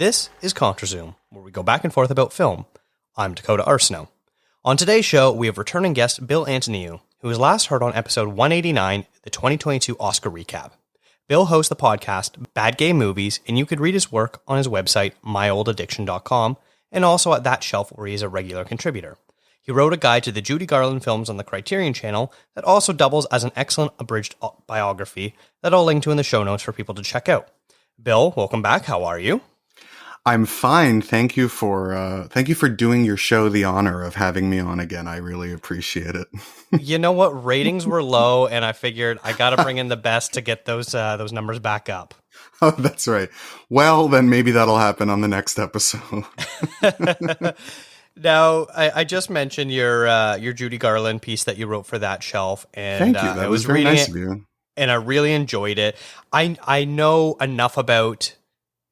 This is ContraZoom, where we go back and forth about film. I'm Dakota Arsenault. On today's show, we have returning guest Bill Antoniou, who was last heard on episode 189, the 2022 Oscar recap. Bill hosts the podcast Bad Gay Movies, and you could read his work on his website, myolladdiction.com, and also at That Shelf, where he is a regular contributor. He wrote a guide to the Judy Garland films on the Criterion Channel that also doubles as an excellent abridged biography that I'll link to in the show notes for people to check out. Bill, welcome back. How are you? I'm fine. Thank you for doing your show the honor of having me on again. I really appreciate it. You know what? Ratings were low, and I figured I got to bring in the best to get those numbers back up. Oh, that's right. Well, then maybe that'll happen on the next episode. Now, I just mentioned your Judy Garland piece that you wrote for That Shelf, and thank you. That was very nice of you. And I really enjoyed it. I know enough about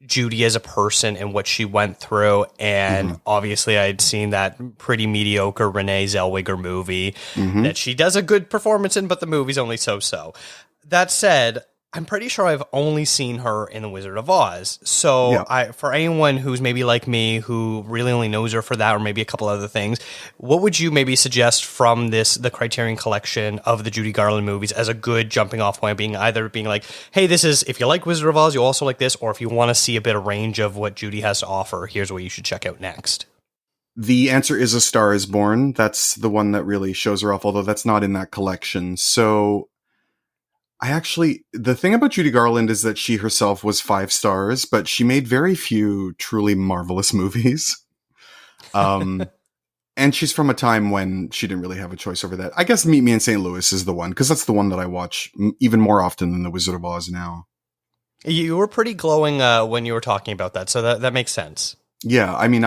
Judy as a person and what she went through, and obviously I'd seen that pretty mediocre Renee Zellweger movie that she does a good performance in, but the movie's only so-so. That said, I'm pretty sure I've only seen her in The Wizard of Oz. So yeah. For anyone who's maybe like me, who really only knows her for that or maybe a couple other things, what would you maybe suggest from the Criterion collection of the Judy Garland movies as a good jumping off point, being like, hey, this is, if you like Wizard of Oz, you also like this, or if you want to see a bit of range of what Judy has to offer, here's what you should check out next. The answer is A Star is Born. That's the one that really shows her off, although that's not in that collection. So the thing about Judy Garland is that she herself was 5 stars, but she made very few truly marvelous movies. And she's from a time when she didn't really have a choice over that. I guess Meet Me in St. Louis is the one, because that's the one that I watch even more often than The Wizard of Oz now. You were pretty glowing when you were talking about that, so that makes sense. Yeah, I mean,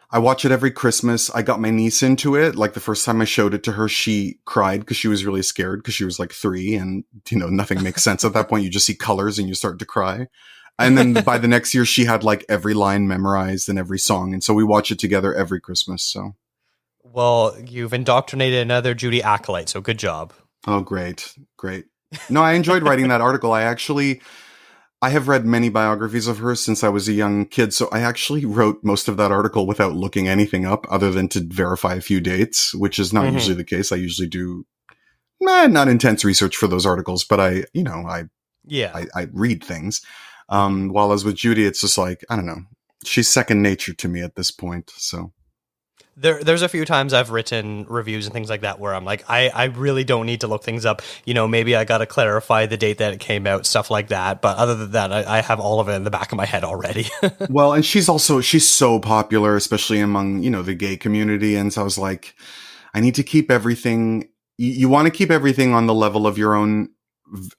I watch it every Christmas. I got my niece into it. Like the first time I showed it to her, she cried because she was really scared because she was like 3 and, nothing makes sense at that point. You just see colors and you start to cry. And then by the next year, she had like every line memorized and every song. And so we watch it together every Christmas. So. Well, you've indoctrinated another Judy acolyte. So good job. Oh, great. Great. No, I enjoyed writing that article. I have read many biographies of her since I was a young kid, so I actually wrote most of that article without looking anything up other than to verify a few dates, which is not usually the case. I usually do not intense research for those articles, but I read things. While I was with Judy, it's just like, I don't know, she's second nature to me at this point, so. There's a few times I've written reviews and things like that where I'm like, I really don't need to look things up. Maybe I got to clarify the date that it came out, stuff like that. But other than that, I have all of it in the back of my head already. Well, and she's so popular, especially among, the gay community. And so I was like, I need to keep everything. You want to keep everything on the level of your own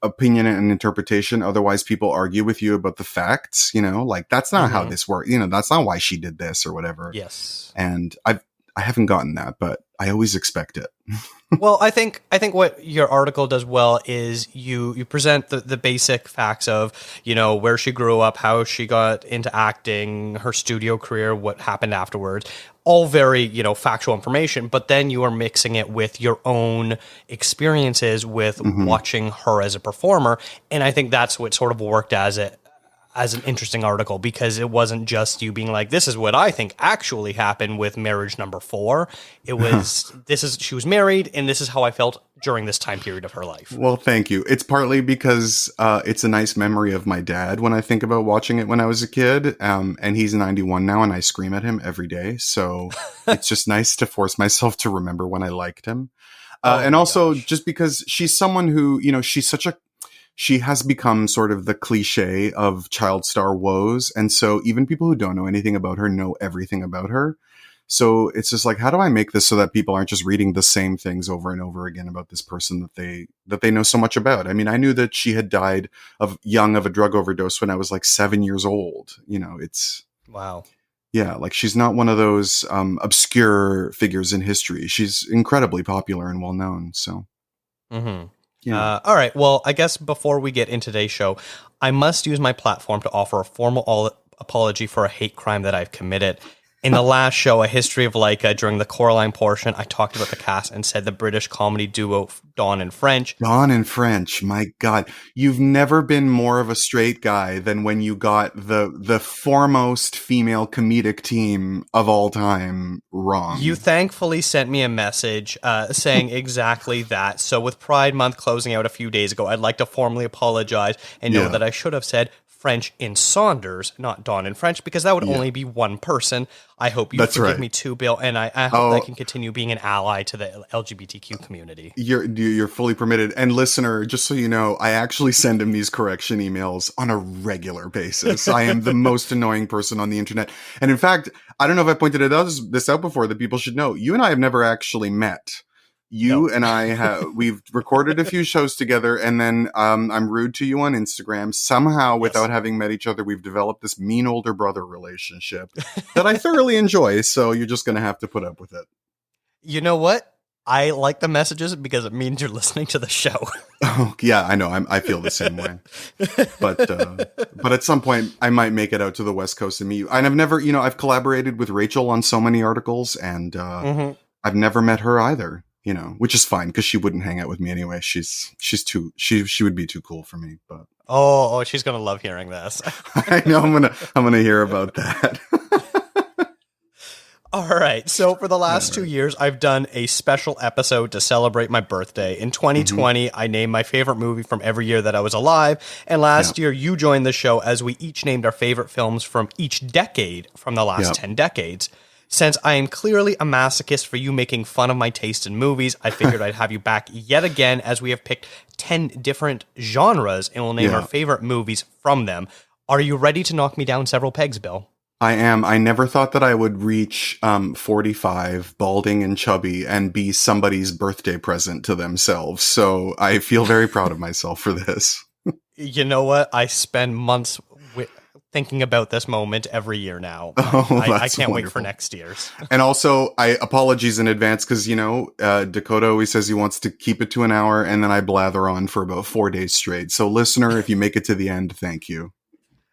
opinion and interpretation. Otherwise, people argue with you about the facts, like that's not how this works. That's not why she did this or whatever. Yes. And I haven't gotten that, but I always expect it. Well, I think what your article does well is you present the basic facts of, where she grew up, how she got into acting, her studio career, what happened afterwards, all very, factual information, but then you are mixing it with your own experiences with watching her as a performer. And I think that's what sort of worked as an interesting article, because it wasn't just you being like, this is what I think actually happened with marriage number 4. It was, she was married and this is how I felt during this time period of her life. Well, thank you. It's partly because it's a nice memory of my dad when I think about watching it when I was a kid. And he's 91 now and I scream at him every day. So it's just nice to force myself to remember when I liked him. And also just because she's someone who, she has become sort of the cliche of child star woes. And so even people who don't know anything about her know everything about her. So it's just like, how do I make this so that people aren't just reading the same things over and over again about this person that they know so much about? I mean, I knew that she had died of a drug overdose when I was like 7 years old. It's wow. Yeah. Like she's not one of those obscure figures in history. She's incredibly popular and well known. So. Yeah. All right. Well, I guess before we get into today's show, I must use my platform to offer a formal apology for a hate crime that I've committed. In the last show, A History of Laika, during the Coraline portion, I talked about the cast and said the British comedy duo Dawn and French. Dawn and French, my God. You've never been more of a straight guy than when you got the foremost female comedic team of all time wrong. You thankfully sent me a message saying exactly that. So with Pride Month closing out a few days ago, I'd like to formally apologize and know that I should have said French in Saunders, not Dawn in French, because that would only be one person. I hope you forgive me too, Bill, and I hope I can continue being an ally to the LGBTQ community. You're fully permitted. And listener, just so you know, I actually send him these correction emails on a regular basis. I am the most annoying person on the internet. And in fact, I don't know if I pointed this out before that people should know. You and I have never actually met. You and I we've recorded a few shows together, and then I'm rude to you on Instagram. Somehow, without having met each other, we've developed this mean older brother relationship that I thoroughly enjoy. So you're just going to have to put up with it. You know what? I like the messages because it means you're listening to the show. Oh, yeah, I know. I feel the same way. But at some point, I might make it out to the West Coast and meet you. And I've never, I've collaborated with Rachel on so many articles, and I've never met her either. Which is fine because she wouldn't hang out with me anyway. She would be too cool for me. But oh, she's gonna love hearing this. I know I'm gonna hear about that. All right. So for the last 2 years, I've done a special episode to celebrate my birthday. In 2020, I named my favorite movie from every year that I was alive. And last year, you joined the show as we each named our favorite films from each decade from the last 10 decades. Since I am clearly a masochist for you making fun of my taste in movies, I figured I'd have you back yet again as we have picked 10 different genres and we'll name our favorite movies from them. Are you ready to knock me down several pegs, Bill? I am. I never thought that I would reach 45, balding and chubby, and be somebody's birthday present to themselves. So I feel very proud of myself for this. You know what? I spend months thinking about this moment every year now. Oh, I can't wait for next year's. And also, apologies in advance because, Dakota always says he wants to keep it to an hour, and then I blather on for about 4 days straight. So listener, if you make it to the end, thank you.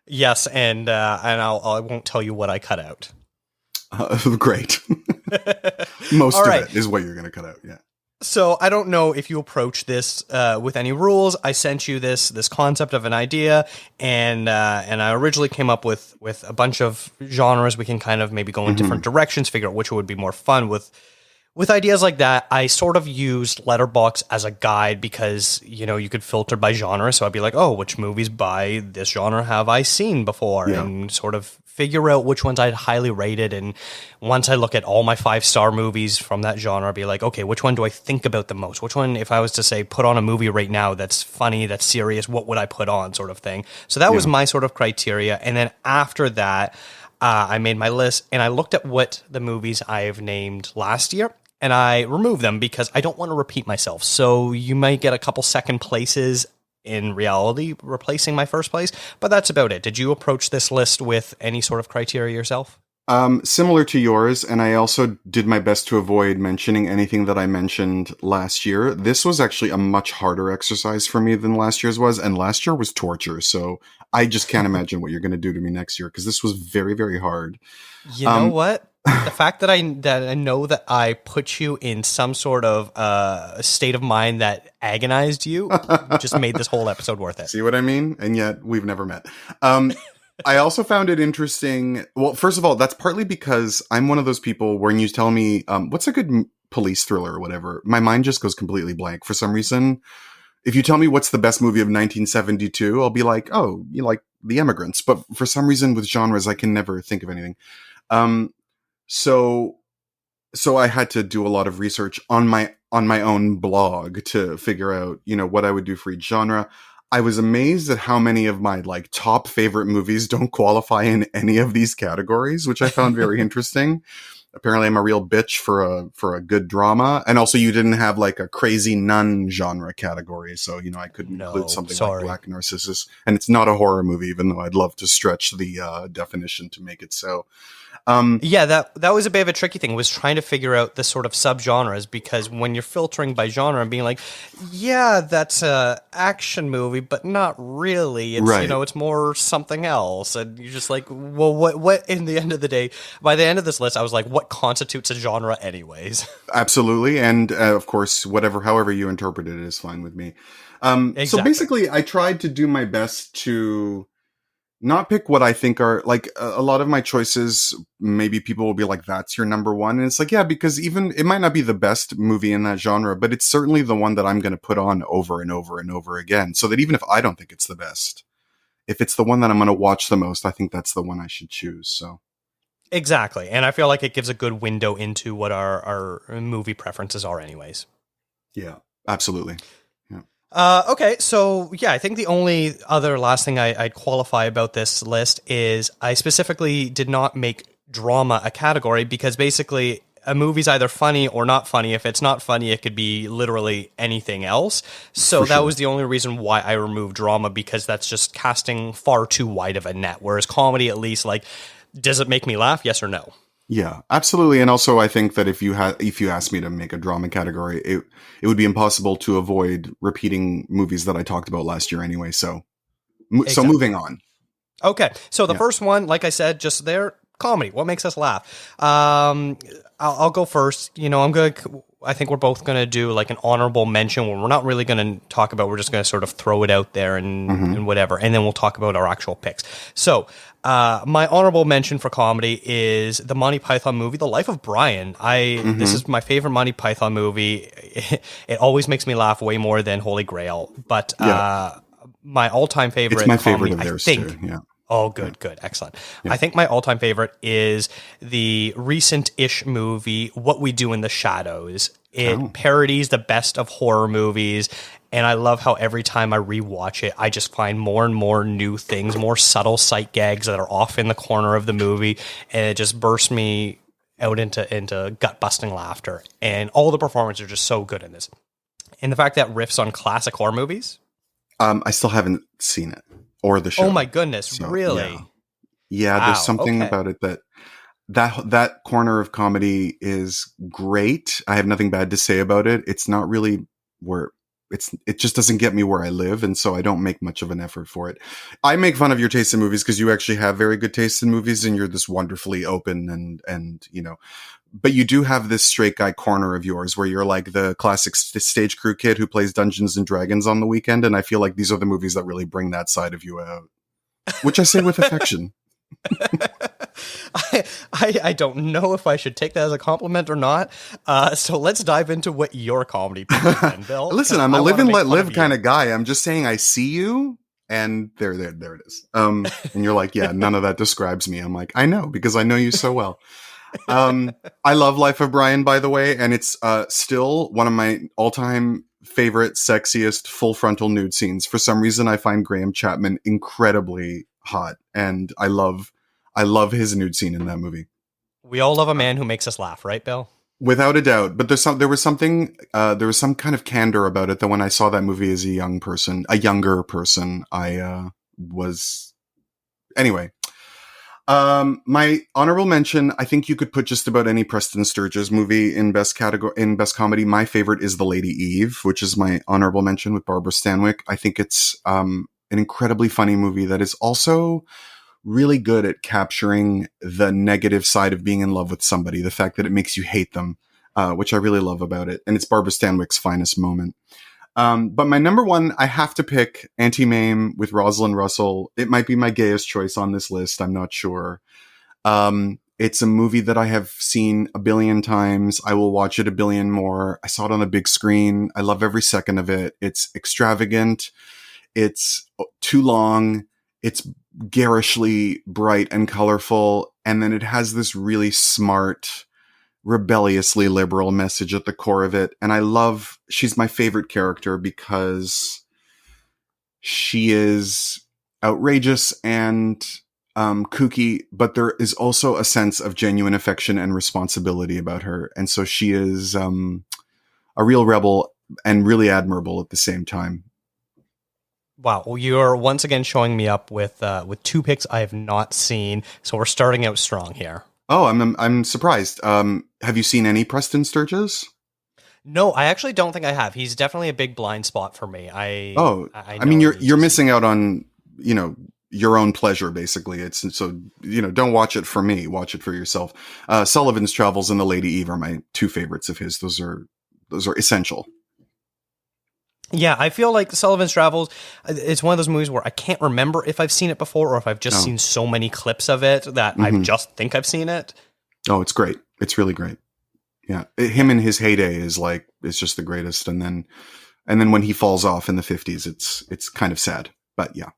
Yes, and I won't tell you what I cut out. Great. Most of it is what you're going to cut out, yeah. So I don't know if you approach this with any rules. I sent you this concept of an idea, and I originally came up with a bunch of genres. We can kind of maybe go in different directions, figure out which would be more fun with ideas like that. I sort of used Letterboxd as a guide because you could filter by genre. So I'd be like, oh, which movies by this genre have I seen before, and sort of figure out which ones I'd highly rated. And once I look at all my 5-star movies from that genre, I'd be like, okay, which one do I think about the most? Which one, if I was to say, put on a movie right now that's funny, that's serious, what would I put on, sort of thing. So that was my sort of criteria. And then after that, I made my list and I looked at what the movies I've named last year. And I removed them because I don't want to repeat myself. So you might get a couple second places in reality replacing my first place, but that's about it. Did you approach this list with any sort of criteria yourself? Similar to yours, and I also did my best to avoid mentioning anything that I mentioned last year. This was actually a much harder exercise for me than last year's was, and last year was torture. So I just can't imagine what you're going to do to me next year because this was very, very hard. You know what? The fact that I know that I put you in some sort of state of mind that agonized you just made this whole episode worth it. See what I mean? And yet we've never met. I also found it interesting. Well, first of all, that's partly because I'm one of those people when you tell me, what's a good police thriller or whatever, my mind just goes completely blank for some reason. If you tell me what's the best movie of 1972, I'll be like, oh, you like The Emigrants. But for some reason with genres, I can never think of anything. So I had to do a lot of research on my own blog to figure out, what I would do for each genre. I was amazed at how many of my top favorite movies don't qualify in any of these categories, which I found very interesting. Apparently I'm a real bitch for a good drama. And also you didn't have a crazy nun genre category. So, I couldn't include something like Black Narcissus. And it's not a horror movie, even though I'd love to stretch the definition to make it so. Yeah, that was a bit of a tricky thing, was trying to figure out the sort of subgenres, because when you're filtering by genre and being like, yeah, that's a action movie, but not really. It's, Right. it's more something else. And you're just like, well, what in the end of the day, by the end of this list, I was like, what constitutes a genre anyways? Absolutely. And of course, however you interpret it is fine with me. So Exactly. basically, I tried to do my best to not pick what I think are like a lot of my choices. Maybe people will be like, that's your number one. And it's like, yeah, because even it might not be the best movie in that genre, but it's certainly the one that I'm going to put on over and over and over again. So that even if I don't think it's the best, if it's the one that I'm going to watch the most, I think that's the one I should choose. So. Exactly. And I feel like it gives a good window into what our movie preferences are anyways. Yeah, absolutely. Yeah. Okay, so yeah, I think the only other last thing I'd qualify about this list is I specifically did not make drama a category, because basically a movie's either funny or not funny. If it's not funny, it could be literally anything else. So For that sure. was the only reason why I removed drama, because that's just casting far too wide of a net. Whereas comedy, at least, like, does it make me laugh? Yes or no? Yeah, absolutely. And also, I think that if you asked me to make a drama category, it would be impossible to avoid repeating movies that I talked about last year anyway. So Exactly. moving on. Okay, so the Yeah. first one, like I said, just there, comedy. What makes us laugh? I'll go first. I think we're both gonna do like an honorable mention, where we're not really gonna talk about. We're just gonna sort of throw it out there Hmm. and whatever, and then we'll talk about our actual picks. So, my honorable mention for comedy is the Monty Python movie, The Life of Brian. This Hmm. is my favorite Monty Python movie. It always makes me laugh way more than Holy Grail, but Yeah, my all-time it's favorite my favorite comedy, of I theirs too. think. Yeah. Oh, Yeah. good, excellent. Yeah. I think my all-time favorite is the recent-ish movie, What We Do in the Shadows. It Oh. parodies the best of horror movies, and I love how every time I rewatch it, I just find more and more new things, more subtle sight gags that are off in the corner of the movie, and it just bursts me out into gut-busting laughter. And all the performances are just so good in this. And the fact that riffs on classic horror movies, I still haven't seen it or the oh my show. goodness, So yeah, really? yeah. There's Wow, something okay. about it that corner of comedy is great. I have nothing bad to say about it. It's not really where it just doesn't get me where I live, and so I don't make much of an effort for it. I make fun of your taste in movies because you actually have very good taste in movies, and you're this wonderfully open and but you do have this straight guy corner of yours where you're like the classic stage crew kid who plays Dungeons and Dragons on the weekend, and I feel like these are the movies that really bring that side of you out, which I say with affection. I don't know if I should take that as a compliment or not. So let's dive into what your comedy pick is then, Bill, Listen, because I'm a I live want to and make let fun of live kind you. of guy. I'm just saying I see you, and there it is. And you're like, yeah, none of that describes me. I'm like, I know, because I know you so well. Um, I love Life of Brian, by the way, and it's still one of my all-time favorite, sexiest full frontal nude scenes. For some reason, I find Graham Chapman incredibly hot, and I love his nude scene in that movie. We all love a man who makes us laugh, right, Bill? Without a doubt, but there was some kind of candor about it that when I saw that movie as a younger person, I was anyway. My honorable mention, I think you could put just about any Preston Sturges movie in best comedy. My favorite is The Lady Eve, which is my honorable mention with Barbara Stanwyck. I think it's an incredibly funny movie that is also really good at capturing the negative side of being in love with somebody, the fact that it makes you hate them, which I really love about it. And it's Barbara Stanwyck's finest moment. But my number one, I have to pick Auntie Mame with Rosalind Russell. It might be my gayest choice on this list. I'm not sure. It's a movie that I have seen a billion times. I will watch it a billion more. I saw it on a big screen. I love every second of it. It's extravagant. It's too long. It's garishly bright and colorful. And then it has this really smart, rebelliously liberal message at the core of it. And she's my favorite character because she is outrageous and kooky, but there is also a sense of genuine affection and responsibility about her. And so she is a real rebel and really admirable at the same time. Wow, well, you're once again showing me up with two picks I have not seen, so we're starting out strong here. Oh, I'm surprised. Have you seen any Preston Sturges? No, I actually don't think I have. He's definitely a big blind spot for me. Oh, I I know mean, I you're need you're to see. missing out on, your own pleasure, basically. It's so, don't watch it for me. Watch it for yourself. Sullivan's Travels and The Lady Eve are my two favorites of his. Those are essential. Yeah, I feel like Sullivan's Travels, it's one of those movies where I can't remember if I've seen it before or if I've just Oh, seen so many clips of it that I hmm just think I've seen it. oh, it's great. It's really great. Yeah, him in his heyday is just the greatest. And then when he falls off in the 50s, it's kind of sad. But yeah.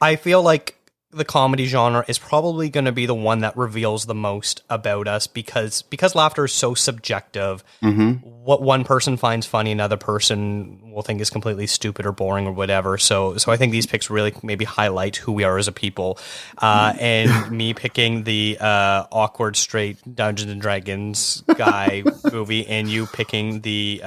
I feel like the comedy genre is probably going to be the one that reveals the most about us because laughter is so subjective. hmm What one person finds funny, another person will think is completely stupid or boring or whatever. So I think these picks really maybe highlight who we are as a people. And me picking the awkward straight Dungeons and Dragons guy movie, and you picking the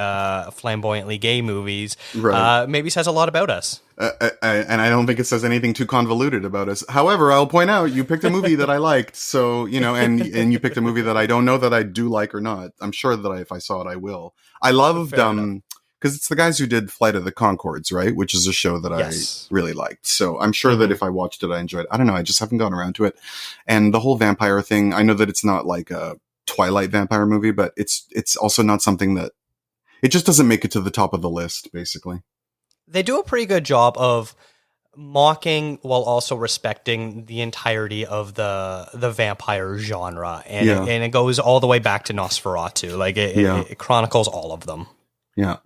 flamboyantly gay movies, Right. maybe says a lot about us. And I don't think it says anything too convoluted about us. However, I'll point out you picked a movie that I liked, so and you picked a movie that I don't know that I do like or not. I'm sure that if I saw it, I will. I loved Fair enough. because it's the guys who did Flight of the Conchords, right? Which is a show that I Yes. really liked. So I'm sure that if I watched it, I enjoyed it. I don't know. I just haven't gotten around to it. And the whole vampire thing. I know that it's not like a Twilight vampire movie, but it's also not something that it just doesn't make it to the top of the list, basically. They do a pretty good job of mocking while also respecting the entirety of the vampire genre, and Yeah. it goes all the way back to Nosferatu. Like Yeah. it chronicles all of them. Yeah.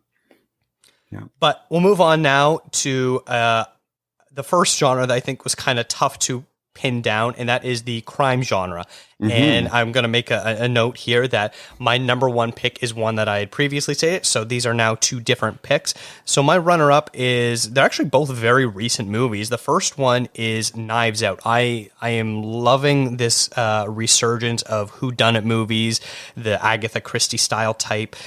Yeah. But we'll move on now to the first genre that I think was kind of tough to pin down, and that is the crime genre. And I'm going to make a note here that my number one pick is one that I had previously stated. So these are now two different picks. So my runner-up they're actually both very recent movies. The first one is Knives Out. I am loving this resurgence of whodunit movies, the Agatha Christie style type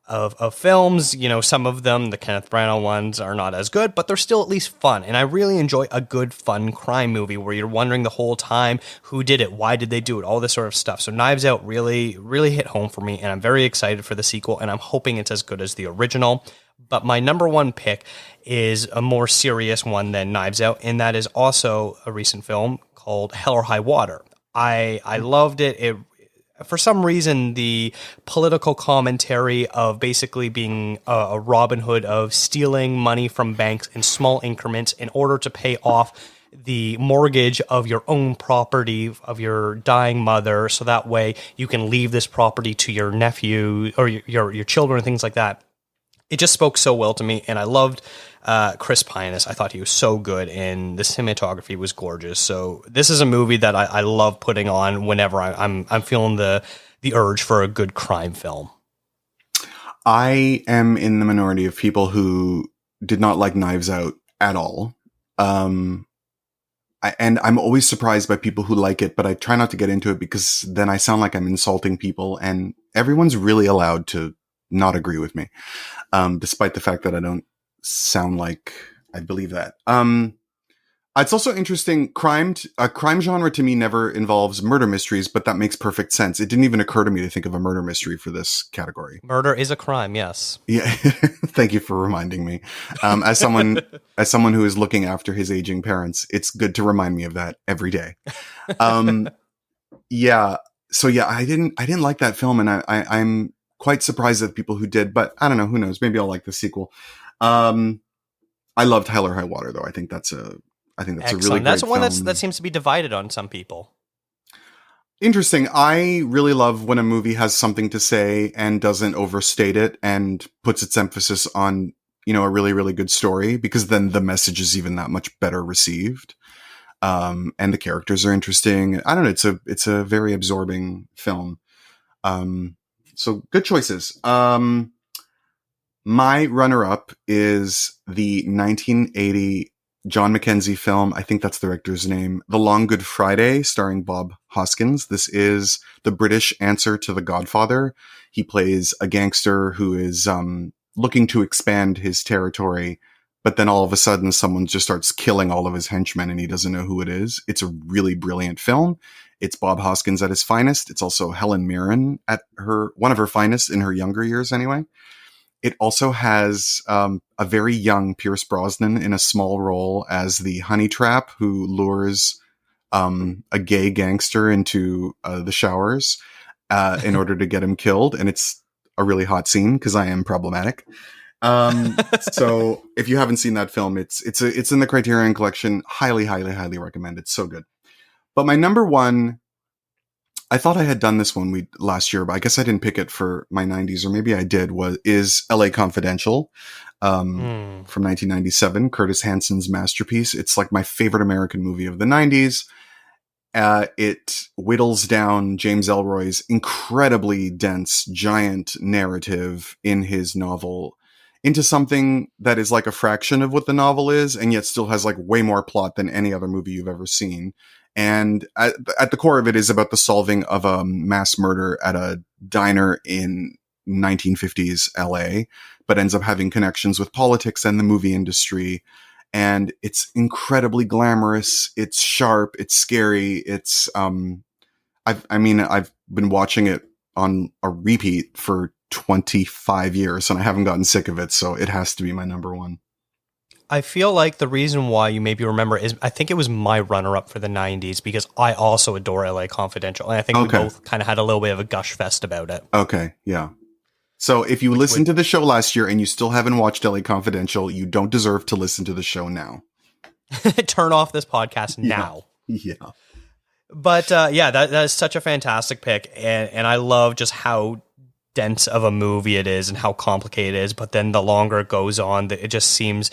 of films. Some of them, the Kenneth Branagh ones, are not as good, but they're still at least fun. And I really enjoy a good, fun crime movie where you're wondering the whole time who did it, why did they do it, all this sort of stuff. So Knives Out really, really hit home for me, and I'm very excited for the sequel, and I'm hoping it's as good as the original. But my number one pick is a more serious one than Knives Out, and that is also a recent film called Hell or High Water. I loved it. For some reason, the political commentary of basically being a Robin Hood, of stealing money from banks in small increments in order to pay off the mortgage of your own property, of your dying mother, so that way you can leave this property to your nephew or your children and things like that. It just spoke so well to me, and I loved Chris Pine. I thought he was so good, and the cinematography was gorgeous. So this is a movie that I love putting on whenever I'm feeling the urge for a good crime film. I am in the minority of people who did not like Knives Out at all. And I'm always surprised by people who like it, but I try not to get into it because then I sound like I'm insulting people, and everyone's really allowed to not agree with me. Despite the fact that I don't sound like I believe that. It's also interesting. Crime genre to me never involves murder mysteries, but that makes perfect sense. It didn't even occur to me to think of a murder mystery for this category. Murder is a crime, yes. Yeah. Thank you for reminding me. As someone who is looking after his aging parents, it's good to remind me of that every day. Yeah. So yeah, I didn't like that film, and I'm quite surprised at the people who did, but I don't know, who knows? Maybe I'll like the sequel. I loved Hell or High Water, though. I think that's a really Excellent. great That's one film. that seems to be divided on some people. Interesting. I really love when a movie has something to say and doesn't overstate it and puts its emphasis on, a really, really good story, because then the message is even that much better received. And the characters are interesting. I don't know. It's a very absorbing film. So good choices. My runner-up is the 1980 John Mackenzie film. I think that's the director's name. The Long Good Friday, starring Bob Hoskins. This is the British answer to The Godfather. He plays a gangster who is looking to expand his territory, but then all of a sudden someone just starts killing all of his henchmen and he doesn't know who it is. It's a really brilliant film. It's Bob Hoskins at his finest. It's also Helen Mirren at one of her finest in her younger years anyway. It also has a very young Pierce Brosnan in a small role as the honey trap who lures a gay gangster into the showers in order to get him killed. And it's a really hot scene because I am problematic. So if you haven't seen that film, it's in the Criterion Collection. Highly, highly, highly recommend. It's so good. But my number one, I thought I had done this one last year, but I guess I didn't pick it for my 90s, or maybe I did, is LA Confidential, from 1997, Curtis Hanson's masterpiece. It's like my favorite American movie of the 90s. It whittles down James Ellroy's incredibly dense, giant narrative in his novel into something that is like a fraction of what the novel is, and yet still has like way more plot than any other movie you've ever seen. And at the core of it is about the solving of a mass murder at a diner in 1950s LA, but ends up having connections with politics and the movie industry. And it's incredibly glamorous. It's sharp. It's scary. It's, I've been watching it on a repeat for 25 years and I haven't gotten sick of it. So it has to be my number one. I feel like the reason why you maybe remember is I think it was my runner-up for the 90s because I also adore LA Confidential. And I think we both kind of had a little bit of a gush fest about it. Okay, yeah. So if you listened to the show last year and you still haven't watched LA Confidential, you don't deserve to listen to the show now. Turn off this podcast now. Yeah. But that is such a fantastic pick. And I love just how dense of a movie it is and how complicated it is. But then the longer it goes on, it just seems...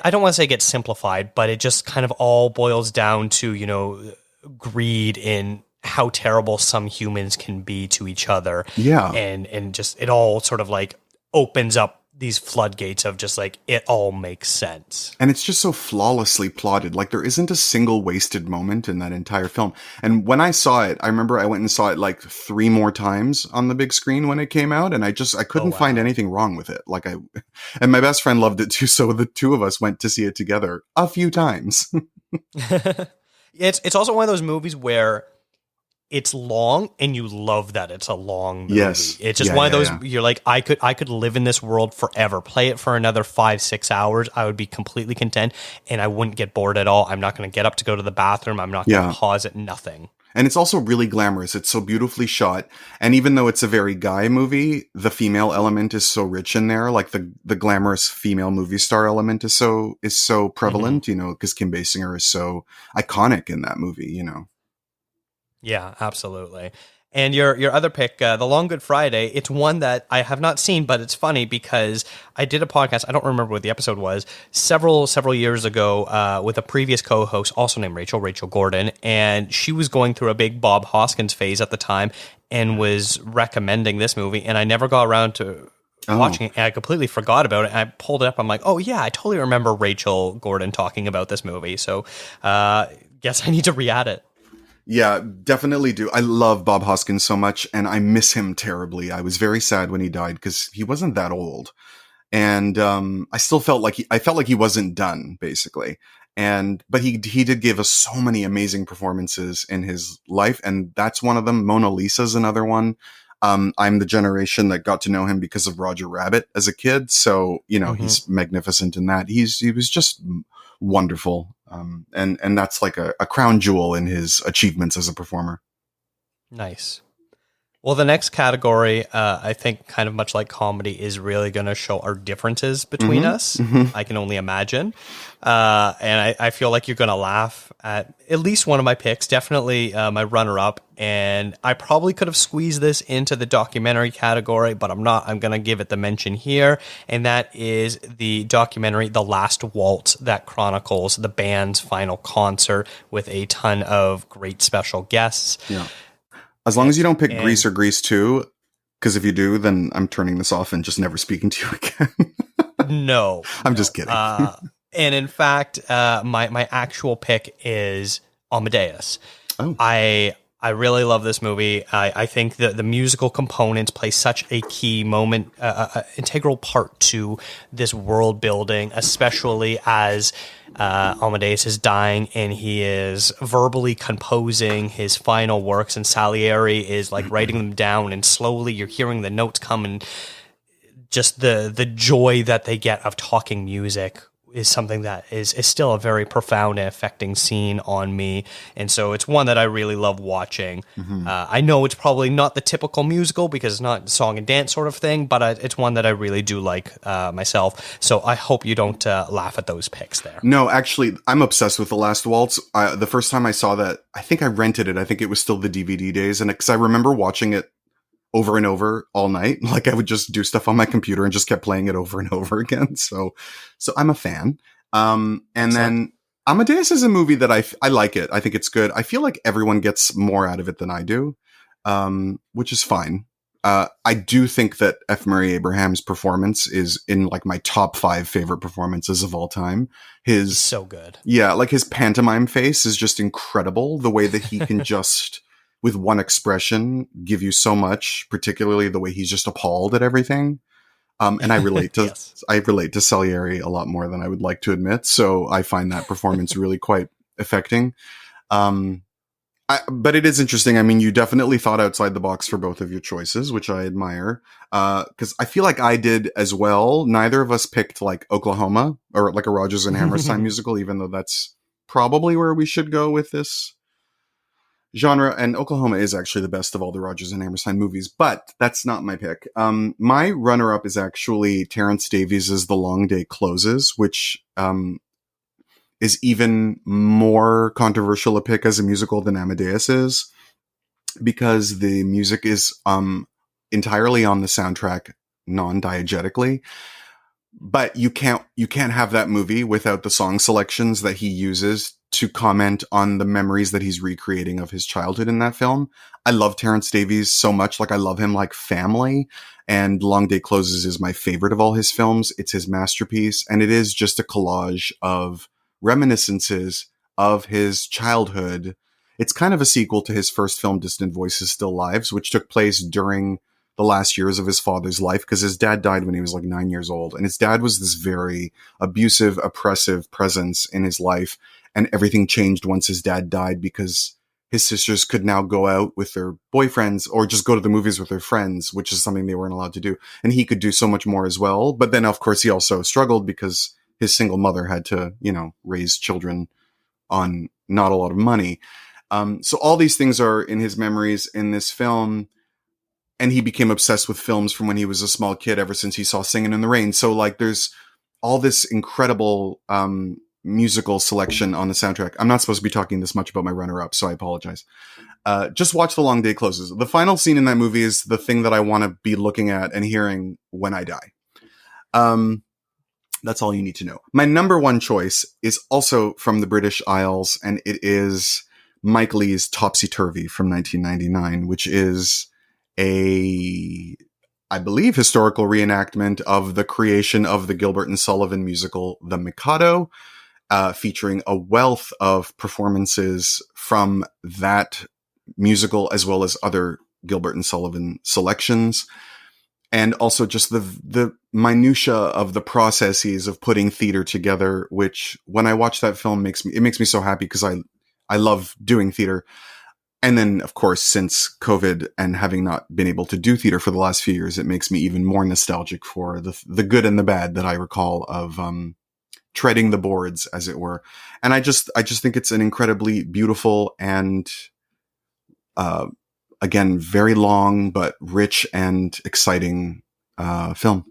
I don't want to say it gets simplified, but it just kind of all boils down to, greed in how terrible some humans can be to each other. Yeah. And just it all sort of like opens up these floodgates of just like it all makes sense. And it's just so flawlessly plotted. Like there isn't a single wasted moment in that entire film. And when I saw it, I remember I went and saw it like 3 more times on the big screen when it came out. And I couldn't find anything wrong with it. And my best friend loved it too. So the two of us went to see it together a few times. It's also one of those movies where it's long and you love that it's a long movie. Yes. It's just one of those, you're like, I could live in this world forever, play it for another 5-6 hours. I would be completely content and I wouldn't get bored at all. I'm not going to get up to go to the bathroom. I'm not going to pause it. Nothing. And it's also really glamorous. It's so beautifully shot. And even though it's a very guy movie, the female element is so rich in there. Like the glamorous female movie star element is so prevalent, because Kim Basinger is so iconic in that movie, Yeah, absolutely. And your other pick, The Long Good Friday, it's one that I have not seen, but it's funny because I did a podcast, I don't remember what the episode was, several years ago with a previous co-host, also named Rachel Gordon, and she was going through a big Bob Hoskins phase at the time and was recommending this movie, and I never got around to watching it, and I completely forgot about it, and I pulled it up, I'm like, oh yeah, I totally remember Rachel Gordon talking about this movie, so guess I need to re-add it. Yeah, definitely do. I love Bob Hoskins so much, and I miss him terribly. I was very sad when he died because he wasn't that old, and I still felt like he wasn't done, basically. But he did give us so many amazing performances in his life, and that's one of them. Mona Lisa's another one. I'm the generation that got to know him because of Roger Rabbit as a kid, so he's magnificent in that. He was just wonderful. And that's like a crown jewel in his achievements as a performer. Nice. Well, the next category, I think kind of much like comedy, is really going to show our differences between us. I can only imagine. And I feel like you're going to laugh at least one of my picks, definitely my runner-up. And I probably could have squeezed this into the documentary category, but I'm not. I'm going to give it the mention here. And that is the documentary, The Last Waltz, that chronicles the band's final concert with a ton of great special guests. Yeah. As long as you don't pick Grease or Grease 2, because if you do, then I'm turning this off and just never speaking to you again. No. I'm just kidding. And in fact, my actual pick is Amadeus. Oh. I I really love this movie. I think that the musical components play such a key moment, integral part to this world building, especially as Amadeus is dying and he is verbally composing his final works, and Salieri is like writing them down, and slowly you're hearing the notes come, and just the joy that they get of talking music is something that is still a very profound and affecting scene on me. And so it's one that I really love watching. I know it's probably not the typical musical because it's not song and dance sort of thing, but it's one that I really do like myself. So I hope you don't laugh at those picks there. No, actually, I'm obsessed with The Last Waltz. The first time I saw that, I think I rented it. I think it was still the DVD days. And because I remember watching it over and over all night. Like I would just do stuff on my computer and just kept playing it over and over again. So I'm a fan. And then Amadeus is a movie that I like it. I think it's good. I feel like everyone gets more out of it than I do, which is fine. I do think that F. Murray Abraham's performance is in like my top 5 favorite performances of all time. He's so good. Yeah. Like his pantomime face is just incredible. The way that he can just, with one expression, give you so much, particularly the way he's just appalled at everything. And I relate to, yes. I relate to Salieri a lot more than I would like to admit. So I find that performance really quite affecting. But it is interesting. I mean, you definitely thought outside the box for both of your choices, which I admire. Cause I feel like I did as well. Neither of us picked like Oklahoma or like a Rodgers and Hammerstein musical, even though that's probably where we should go with this genre. And Oklahoma is actually the best of all the Rodgers and Hammerstein movies, but that's not my pick. My runner-up is actually Terence Davies' The Long Day Closes, which is even more controversial a pick as a musical than Amadeus is, because the music is entirely on the soundtrack non-diegetically. But you can't have that movie without the song selections that he uses to comment on the memories that he's recreating of his childhood in that film. I love Terence Davies so much. Like I love him like family, and Long Day Closes is my favorite of all his films. It's his masterpiece. And it is just a collage of reminiscences of his childhood. It's kind of a sequel to his first film, Distant Voices, Still Lives, which took place during the last years of his father's life, because his dad died when he was like 9 years old. And his dad was this very abusive, oppressive presence in his life. And everything changed once his dad died, because his sisters could now go out with their boyfriends or just go to the movies with their friends, which is something they weren't allowed to do. And he could do so much more as well. But then, of course, he also struggled because his single mother had to, raise children on not a lot of money. So all these things are in his memories in this film. And he became obsessed with films from when he was a small kid, ever since he saw Singin' in the Rain. So like there's all this incredible musical selection on the soundtrack. I'm not supposed to be talking this much about my runner-up, so I apologize. Just watch The Long Day Closes. The final scene in that movie is the thing that I want to be looking at and hearing when I die. That's all you need to know. My number one choice is also from the British Isles, and it is Mike Leigh's Topsy-Turvy from 1999, which is I believe, historical reenactment of the creation of the Gilbert and Sullivan musical, The Mikado, featuring a wealth of performances from that musical, as well as other Gilbert and Sullivan selections. And also just the minutia of the processes of putting theater together, which when I watch that film makes me so happy, because I love doing theater. And then, of course, since COVID and having not been able to do theater for the last few years, it makes me even more nostalgic for the good and the bad that I recall of treading the boards, as it were. And I just think it's an incredibly beautiful and, again, very long but rich and exciting film.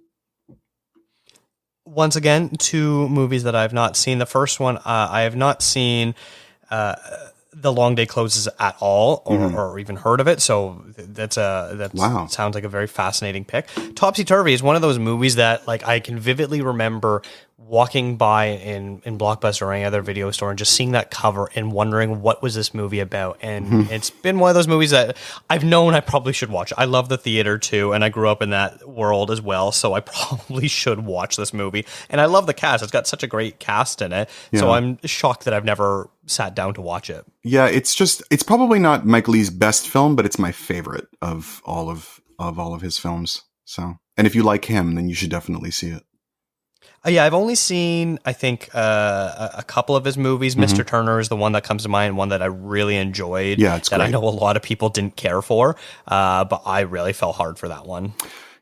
Once again, 2 movies that I've not seen. The first one, I have not seen The Long Day Closes at all, or even heard of it. So wow. Sounds like a very fascinating pick. Topsy-Turvy is one of those movies that like I can vividly remember walking by in Blockbuster or any other video store and just seeing that cover and wondering what was this movie about. And it's been one of those movies that I've known I probably should watch. I love the theater too, and I grew up in that world as well, so I probably should watch this movie. And I love the cast. It's got such a great cast in it. Yeah. So I'm shocked that I've never sat down to watch it. Yeah, it's probably not Mike Leigh's best film, but it's my favorite of all of his films. So, and if you like him, then you should definitely see it. Yeah, I've only seen, I think, a couple of his movies. Mr. Turner is the one that comes to mind, one that I really enjoyed. Yeah, it's that great. I know a lot of people didn't care for, but I really fell hard for that one.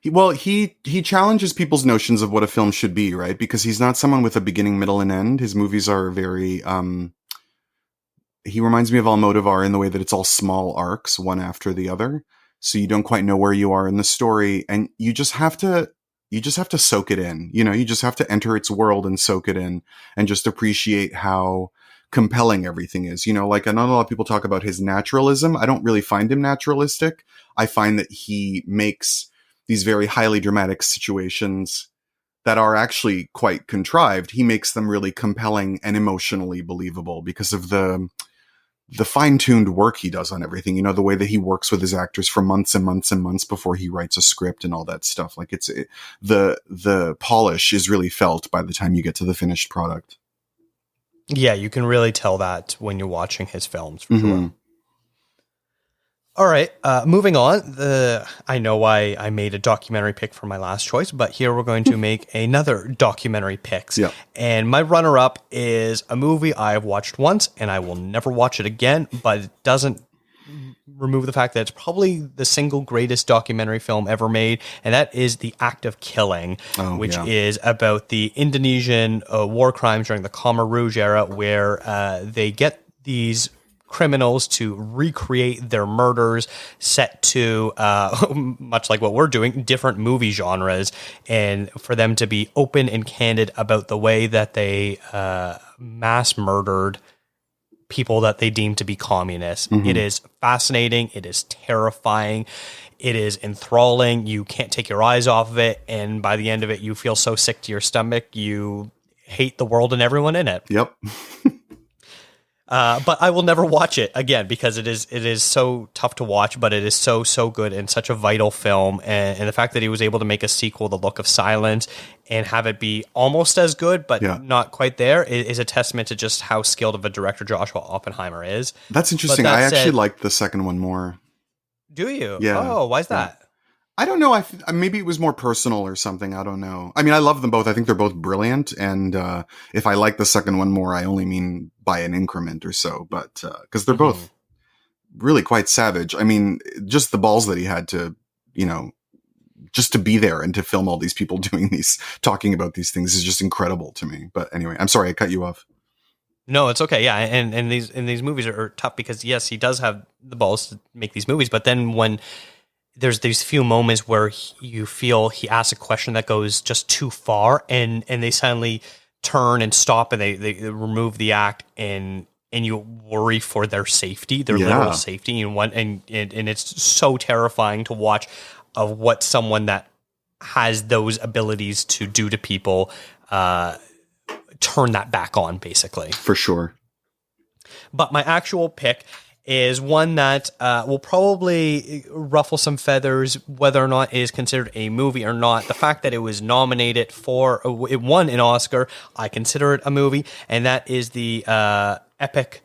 He challenges people's notions of what a film should be, right? Because he's not someone with a beginning, middle, and end. His movies are very... he reminds me of Almodovar in the way that it's all small arcs, one after the other. So you don't quite know where you are in the story, and you just have to soak it in. You know, you just have to enter its world and soak it in and just appreciate how compelling everything is. You know, like, not a lot of people talk about his naturalism. I don't really find him naturalistic. I find that he makes these very highly dramatic situations that are actually quite contrived. He makes them really compelling and emotionally believable because of the fine-tuned work he does on everything, you know, the way that he works with his actors for months and months and months before he writes a script and all that stuff. Like, the polish is really felt by the time you get to the finished product. Yeah, you can really tell that when you're watching his films, for sure. All right, moving on. I know I made a documentary pick for my last choice, but here we're going to make another documentary picks. Yeah. And my runner-up is a movie I have watched once, and I will never watch it again, but it doesn't remove the fact that it's probably the single greatest documentary film ever made, and that is The Act of Killing, which is about the Indonesian war crimes during the Khmer Rouge era, where they get these criminals to recreate their murders set to, much like what we're doing, different movie genres, and for them to be open and candid about the way that they mass murdered people that they deemed to be communists. It is fascinating. It is terrifying. It is enthralling. You can't take your eyes off of it, and by the end of it, you feel so sick to your stomach, you hate the world and everyone in it. Yep. But I will never watch it again because it is so tough to watch, but it is so good and such a vital film. And the fact that he was able to make a sequel, The Look of Silence, and have it be almost as good, but not quite there, is a testament to just how skilled of a director Joshua Oppenheimer is. That's interesting. I actually liked the second one more. Do you? Yeah. Oh, why is that? I don't know. Maybe it was more personal or something. I don't know. I mean, I love them both. I think they're both brilliant. And if I like the second one more, I only mean by an increment or so. But because they're both really quite savage. I mean, just the balls that he had to, you know, just to be there and to film all these people talking about these things is just incredible to me. But anyway, I'm sorry I cut you off. No, it's okay. Yeah, and these movies are tough because yes, he does have the balls to make these movies, but then when there's these few moments where you feel he asks a question that goes just too far, and they suddenly turn and stop, and they remove the act, and you worry for their safety, their literal safety, and it's so terrifying to watch of what someone that has those abilities to do to people turn that back on, basically. For sure. But my actual pick is one that will probably ruffle some feathers, whether or not it is considered a movie or not. The fact that it was nominated for, it won an Oscar, I consider it a movie, and that is the epic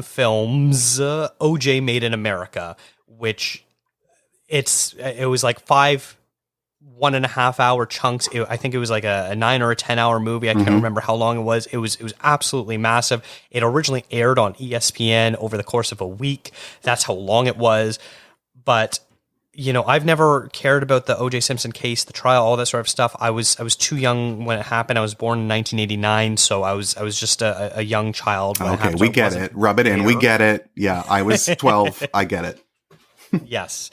films O.J. Made in America, which it was like 5 1.5 hour chunks. I think it was like a 9 or a 10 hour movie. I can't remember how long it was. It was absolutely massive. It originally aired on ESPN over the course of a week. That's how long it was. But, you know, I've never cared about the O.J. Simpson case, the trial, all that sort of stuff. I was too young when it happened. I was born in 1989, so I was just a young child when it happened. Okay, we get it. Rub it in. We get it. Yeah, I was 12. I get it. Yes,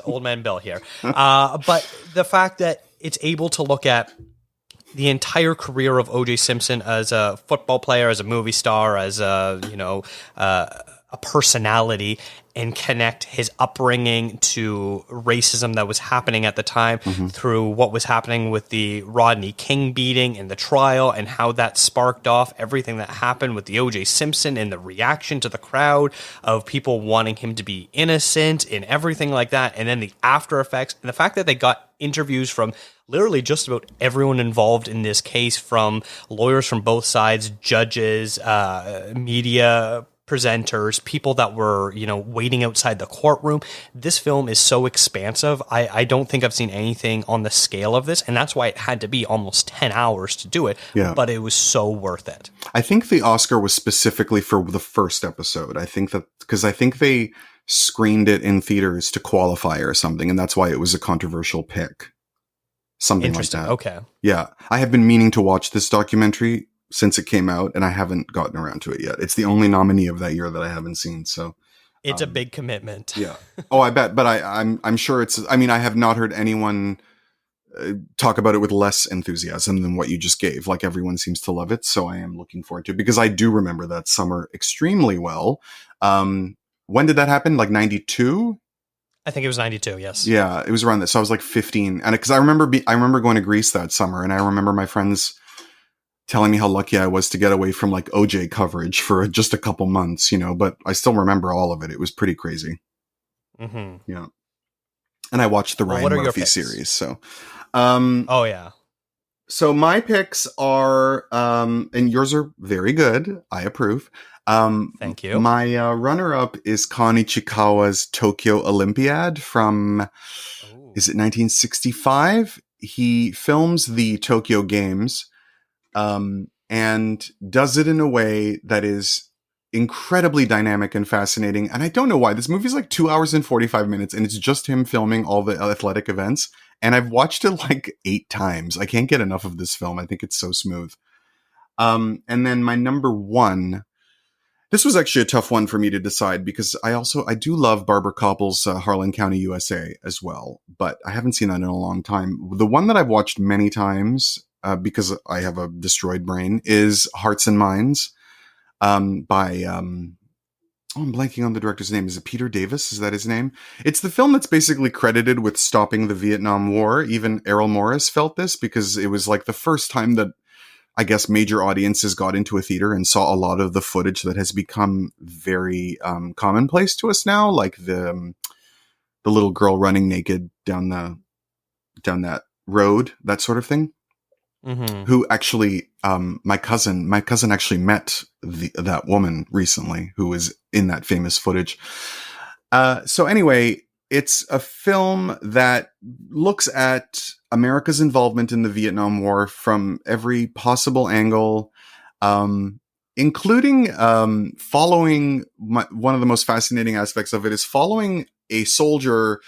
old man Bill here. But the fact that it's able to look at the entire career of O.J. Simpson as a football player, as a movie star, as a personality, and connect his upbringing to racism that was happening at the time through what was happening with the Rodney King beating and the trial, and how that sparked off everything that happened with the O.J. Simpson and the reaction to the crowd of people wanting him to be innocent and everything like that. And then the after effects and the fact that they got interviews from literally just about everyone involved in this case, from lawyers from both sides, judges, media presenters, people that were, waiting outside the courtroom. This film is so expansive. I don't think I've seen anything on the scale of this, and that's why it had to be almost 10 hours to do it. Yeah. But it was so worth it. I think the Oscar was specifically for the first episode. I think that because I think they screened it in theaters to qualify or something, and that's why it was a controversial pick. Something like that. Okay. Yeah. I have been meaning to watch this documentary since it came out, and I haven't gotten around to it yet. It's the only nominee of that year that I haven't seen. So it's a big commitment. Yeah. Oh, I bet. But I'm sure it's, I mean, I have not heard anyone talk about it with less enthusiasm than what you just gave. Like, everyone seems to love it. So I am looking forward to it, because I do remember that summer extremely well. When did that happen? Like 92? I think it was 92. Yes. Yeah, it was around this. So I was like 15. And because I remember going to Greece that summer, and I remember my friends telling me how lucky I was to get away from like OJ coverage for just a couple months, but I still remember all of it. It was pretty crazy. Mm-hmm. Yeah. And I watched the Ryan Murphy series. So, oh yeah. So my picks are, and yours are very good. I approve. Thank you. My runner up is Kon Ichikawa's Tokyo Olympiad from, is it 1965? He films the Tokyo Games, and does it in a way that is incredibly dynamic and fascinating. And I don't know why. This movie is like 2 hours and 45 minutes, and it's just him filming all the athletic events. And I've watched it like 8 times. I can't get enough of this film. I think it's so smooth. And then my number one, this was actually a tough one for me to decide, because I do love Barbara Koppel's Harlan County, USA as well, but I haven't seen that in a long time. The one that I've watched many times, because I have a destroyed brain, is Hearts and Minds, by, I'm blanking on the director's name. Is it Peter Davis? Is that his name? It's the film that's basically credited with stopping the Vietnam War. Even Errol Morris felt this, because it was like the first time that I guess major audiences got into a theater and saw a lot of the footage that has become very commonplace to us now, like the little girl running naked down that road, that sort of thing. Mm-hmm. Who actually, my cousin actually met that woman recently, who was in that famous footage. So anyway, it's a film that looks at America's involvement in the Vietnam War from every possible angle, including following one of the most fascinating aspects of it is following a soldier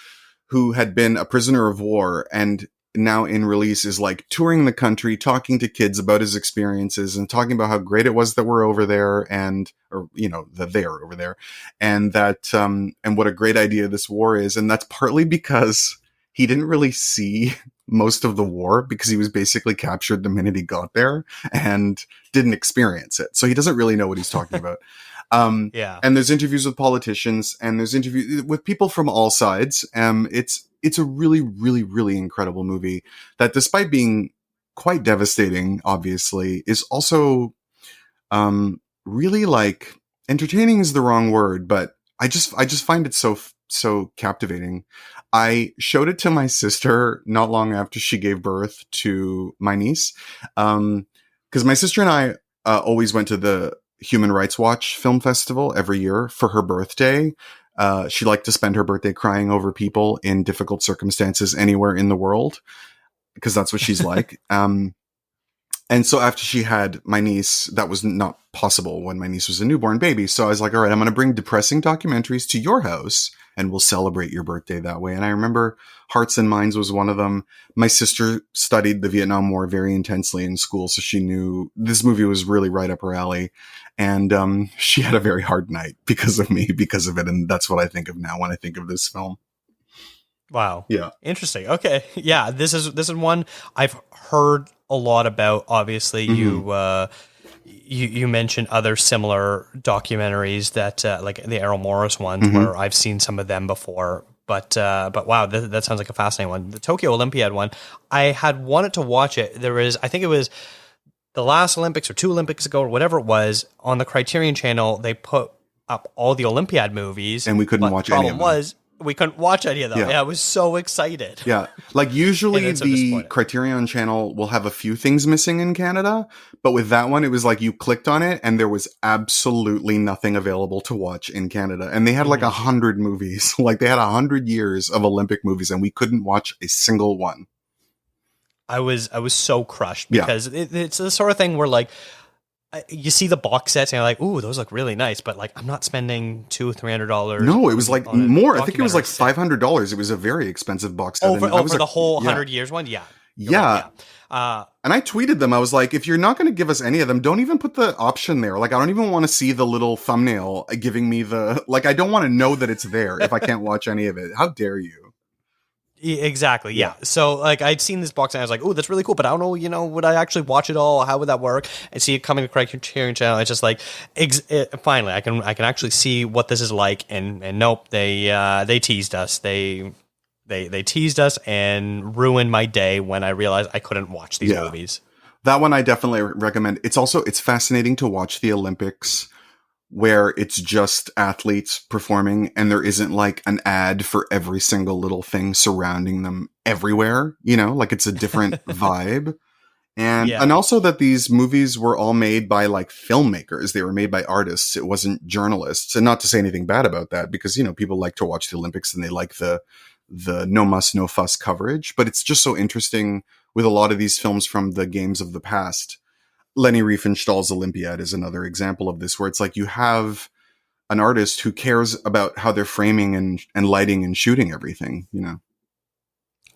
who had been a prisoner of war and now in release is like touring the country, talking to kids about his experiences and talking about how great it was that we're over there that they're over there, and that, and what a great idea this war is. And that's partly because he didn't really see most of the war, because he was basically captured the minute he got there and didn't experience it. So he doesn't really know what he's talking about. Yeah. And there's interviews with politicians, and there's interviews with people from all sides. It's a really, really, really incredible movie that, despite being quite devastating, obviously, is also really, like, entertaining is the wrong word, but I just find it so captivating. I showed it to my sister not long after she gave birth to my niece, because my sister and I always went to the Human Rights Watch Film Festival every year for her birthday. She liked to spend her birthday crying over people in difficult circumstances anywhere in the world, because that's what she's like. And so after she had my niece, that was not possible when my niece was a newborn baby. So I was like, all right, I'm going to bring depressing documentaries to your house and we'll celebrate your birthday that way. And I remember Hearts and Minds was one of them. My sister studied the Vietnam War very intensely in school, so she knew this movie was really right up her alley. And she had a very hard night because of it. And that's what I think of now when I think of this film. Wow. Yeah. Interesting. Okay. Yeah. This is one I've heard a lot about. Obviously, mm-hmm. You mentioned other similar documentaries that like the Errol Morris ones, mm-hmm. where I've seen some of them before. But wow, that sounds like a fascinating one. The Tokyo Olympiad one, I had wanted to watch it. I think it was the last Olympics or 2 Olympics ago or whatever it was, on the Criterion Channel. They put up all the Olympiad movies, and we couldn't watch any of them. we couldn't watch any of them. Yeah. Yeah, I was so excited. Yeah. Like usually And then so the disappointed. Criterion channel will have a few things missing in Canada, but with that one, it was like you clicked on it and there was absolutely nothing available to watch in Canada. And they had like 100 movies. Like they had 100 years of Olympic movies and we couldn't watch a single one. I was so crushed because it's the sort of thing where like you see the box sets and you're like, ooh, those look really nice, but like I'm not spending $200-$300. No, it was like more. I think it was like $500. It was a very expensive box set. Over the whole 100 years one. Yeah. Yeah. Right, and I tweeted them. I was like, if you're not going to give us any of them, don't even put the option there. Like, I don't even want to see the little thumbnail giving me the, like, I don't want to know that it's there if I can't watch any of it. How dare you? Exactly. Yeah. So like I'd seen this box and I was like, oh, that's really cool. But I don't know, would I actually watch it all? How would that work? And see it coming to Criterion channel. It's just like, finally, I can actually see what this is like. And nope, they teased us. They teased us and ruined my day when I realized I couldn't watch these movies. That one I definitely recommend. It's fascinating to watch the Olympics where it's just athletes performing and there isn't like an ad for every single little thing surrounding them everywhere, like it's a different vibe. And also that these movies were all made by like filmmakers. They were made by artists. It wasn't journalists. And not to say anything bad about that because, people like to watch the Olympics and they like the no muss, no fuss coverage. But it's just so interesting with a lot of these films from the games of the past. Leni Riefenstahl's Olympiad is another example of this, where it's like you have an artist who cares about how they're framing and lighting and shooting everything,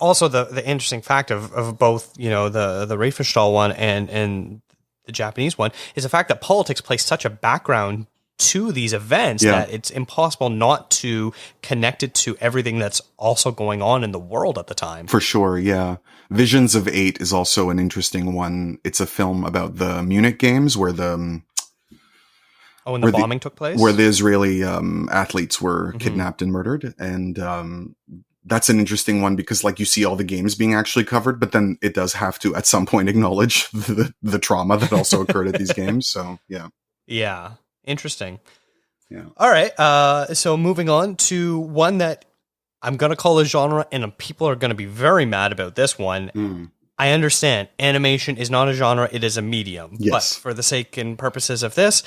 Also, the interesting fact of both, the Riefenstahl one and the Japanese one is the fact that politics plays such a background to these events that it's impossible not to connect it to everything that's also going on in the world at the time. For sure, yeah. Visions of 8 is also an interesting one. It's a film about the Munich games where the when the bombing took place? Where the Israeli athletes were kidnapped and murdered. And that's an interesting one because like you see all the games being actually covered, but then it does have to at some point acknowledge the trauma that also occurred at these games. So, yeah. Yeah. Interesting. Yeah. All right. So moving on to one that I'm going to call a genre, and people are going to be very mad about this one. I understand animation is not a genre. It is a medium. Yes. But for the sake and purposes of this,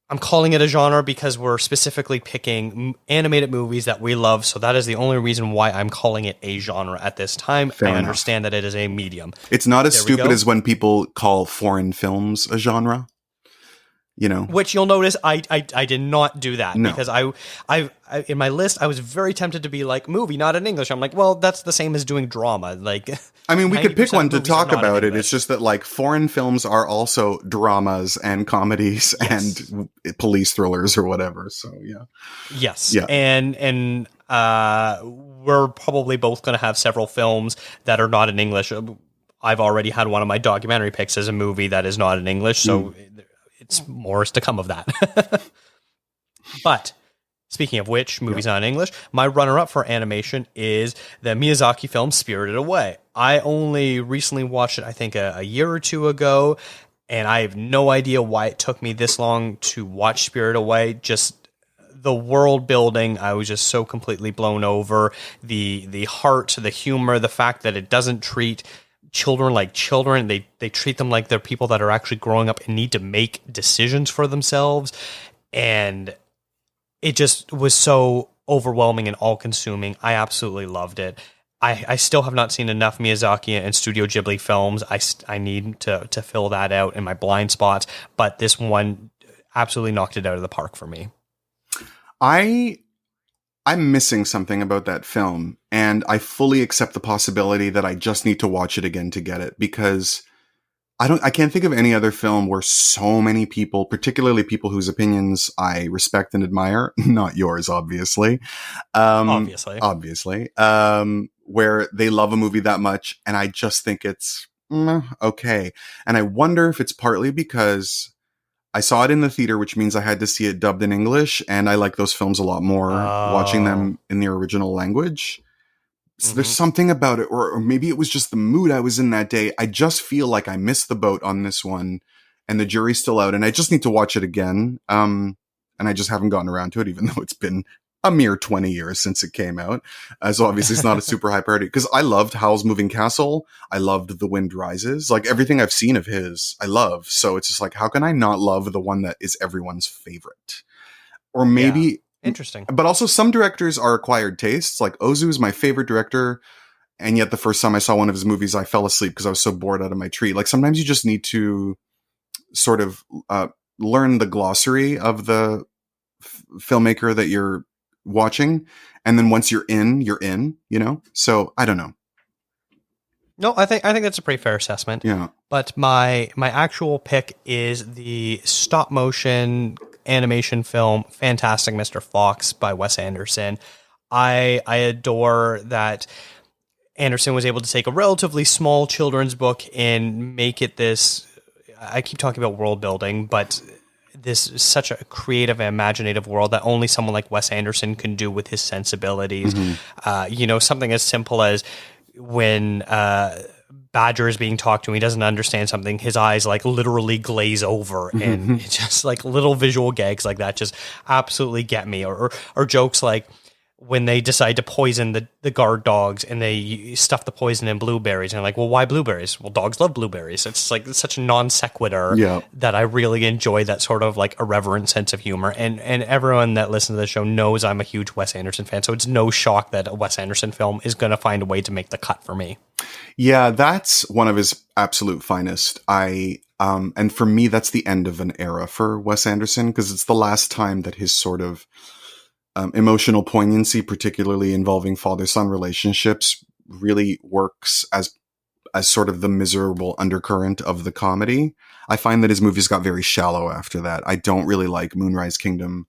I'm calling it a genre because we're specifically picking animated movies that we love. So that is the only reason why I'm calling it a genre at this time. Fair enough. Understand that it is a medium. It's not as stupid as when people call foreign films a genre. Which you'll notice I did not do that because I in my list I was very tempted to be like movie not in English. I'm like, well, that's the same as doing drama. Like, I mean, we could pick one to talk about it. It's just that like foreign films are also dramas and comedies and police thrillers or whatever. So yeah. Yes. Yeah. And we're probably both going to have several films that are not in English. I've already had one of my documentary picks as a movie that is not in English. So it's more to come of that. But speaking of which, movies not in English, my runner-up for animation is the Miyazaki film Spirited Away. I only recently watched it, I think, a year or two ago, and I have no idea why it took me this long to watch Spirited Away. Just the world building, I was just so completely blown over. The heart, the humor, the fact that it doesn't treat children like children. They treat them like they're people that are actually growing up and need to make decisions for themselves. And it just was so overwhelming and all-consuming. I absolutely loved it. I still have not seen enough Miyazaki and Studio Ghibli films. I need to fill that out in my blind spots. But this one absolutely knocked it out of the park for me. I'm missing something about that film, and I fully accept the possibility that I just need to watch it again to get it, because I can't think of any other film where so many people, particularly people whose opinions I respect and admire, not yours, obviously. Obviously. Where they love a movie that much, and I just think it's okay. And I wonder if it's partly because I saw it in the theater, which means I had to see it dubbed in English, and I like those films a lot more watching them in the original language. So there's something about it, or maybe it was just the mood I was in that day. I just feel like I missed the boat on this one, and the jury's still out, and I just need to watch it again. And I just haven't gotten around to it, even though it's been a mere 20 years since it came out. So obviously it's not a super high priority, because I loved Howl's Moving Castle. I loved The Wind Rises. Like, everything I've seen of his, I love. So it's just like, how can I not love the one that is everyone's favorite? Or maybe... Interesting. But also some directors are acquired tastes. Like, Ozu is my favorite director. And yet the first time I saw one of his movies, I fell asleep because I was so bored out of my tree. Like, sometimes you just need to sort of learn the glossary of the filmmaker that you're watching. And then once you're in, you know? So I don't know. No, I think that's a pretty fair assessment. Yeah. But my actual pick is the stop motion animation film Fantastic Mr. Fox by Wes Anderson. I adore that Anderson was able to take a relatively small children's book and make it this, I keep talking about world building, but this is such a creative and imaginative world that only someone like Wes Anderson can do with his sensibilities. You know, something as simple as when Badger is being talked to, he doesn't understand something, his eyes like literally glaze over, and it's just like little visual gags like that just absolutely get me. Or jokes like when they decide to poison the guard dogs and they stuff the poison in blueberries, and they're like, well, why blueberries? Well, dogs love blueberries. It's like such a non sequitur that I really enjoy, that sort of like irreverent sense of humor. And everyone that listens to the show knows I'm a huge Wes Anderson fan, so it's no shock that a Wes Anderson film is going to find a way to make the cut for me. Yeah, that's one of his absolute finest. And for me, that's the end of an era for Wes Anderson, because it's the last time that his sort of emotional poignancy, particularly involving father-son relationships, really works as sort of the miserable undercurrent of the comedy. I find that his movies got very shallow after that. I don't really like Moonrise Kingdom,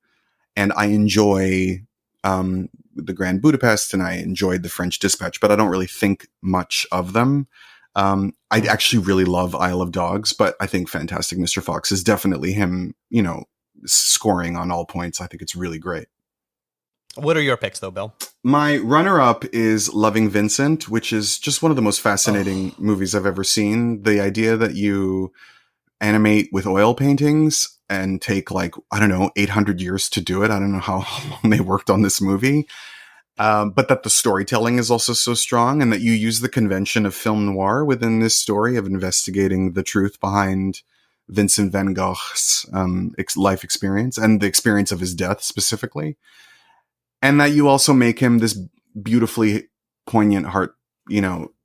and I enjoy the Grand Budapest, and I enjoyed the French Dispatch, but I don't really think much of them. I actually really love Isle of Dogs, but I think Fantastic Mr. Fox is definitely him, you know, scoring on all points. I think it's really great. What are your picks, though, Bill? My runner-up is Loving Vincent, which is just one of the most fascinating movies I've ever seen. The idea that you animate with oil paintings and take, like, I don't know, 800 years to do it. I don't know how long they worked on this movie. But that the storytelling is also so strong, and that you use the convention of film noir within this story of investigating the truth behind Vincent van Gogh's life experience and the experience of his death specifically. And that you also make him this beautifully poignant,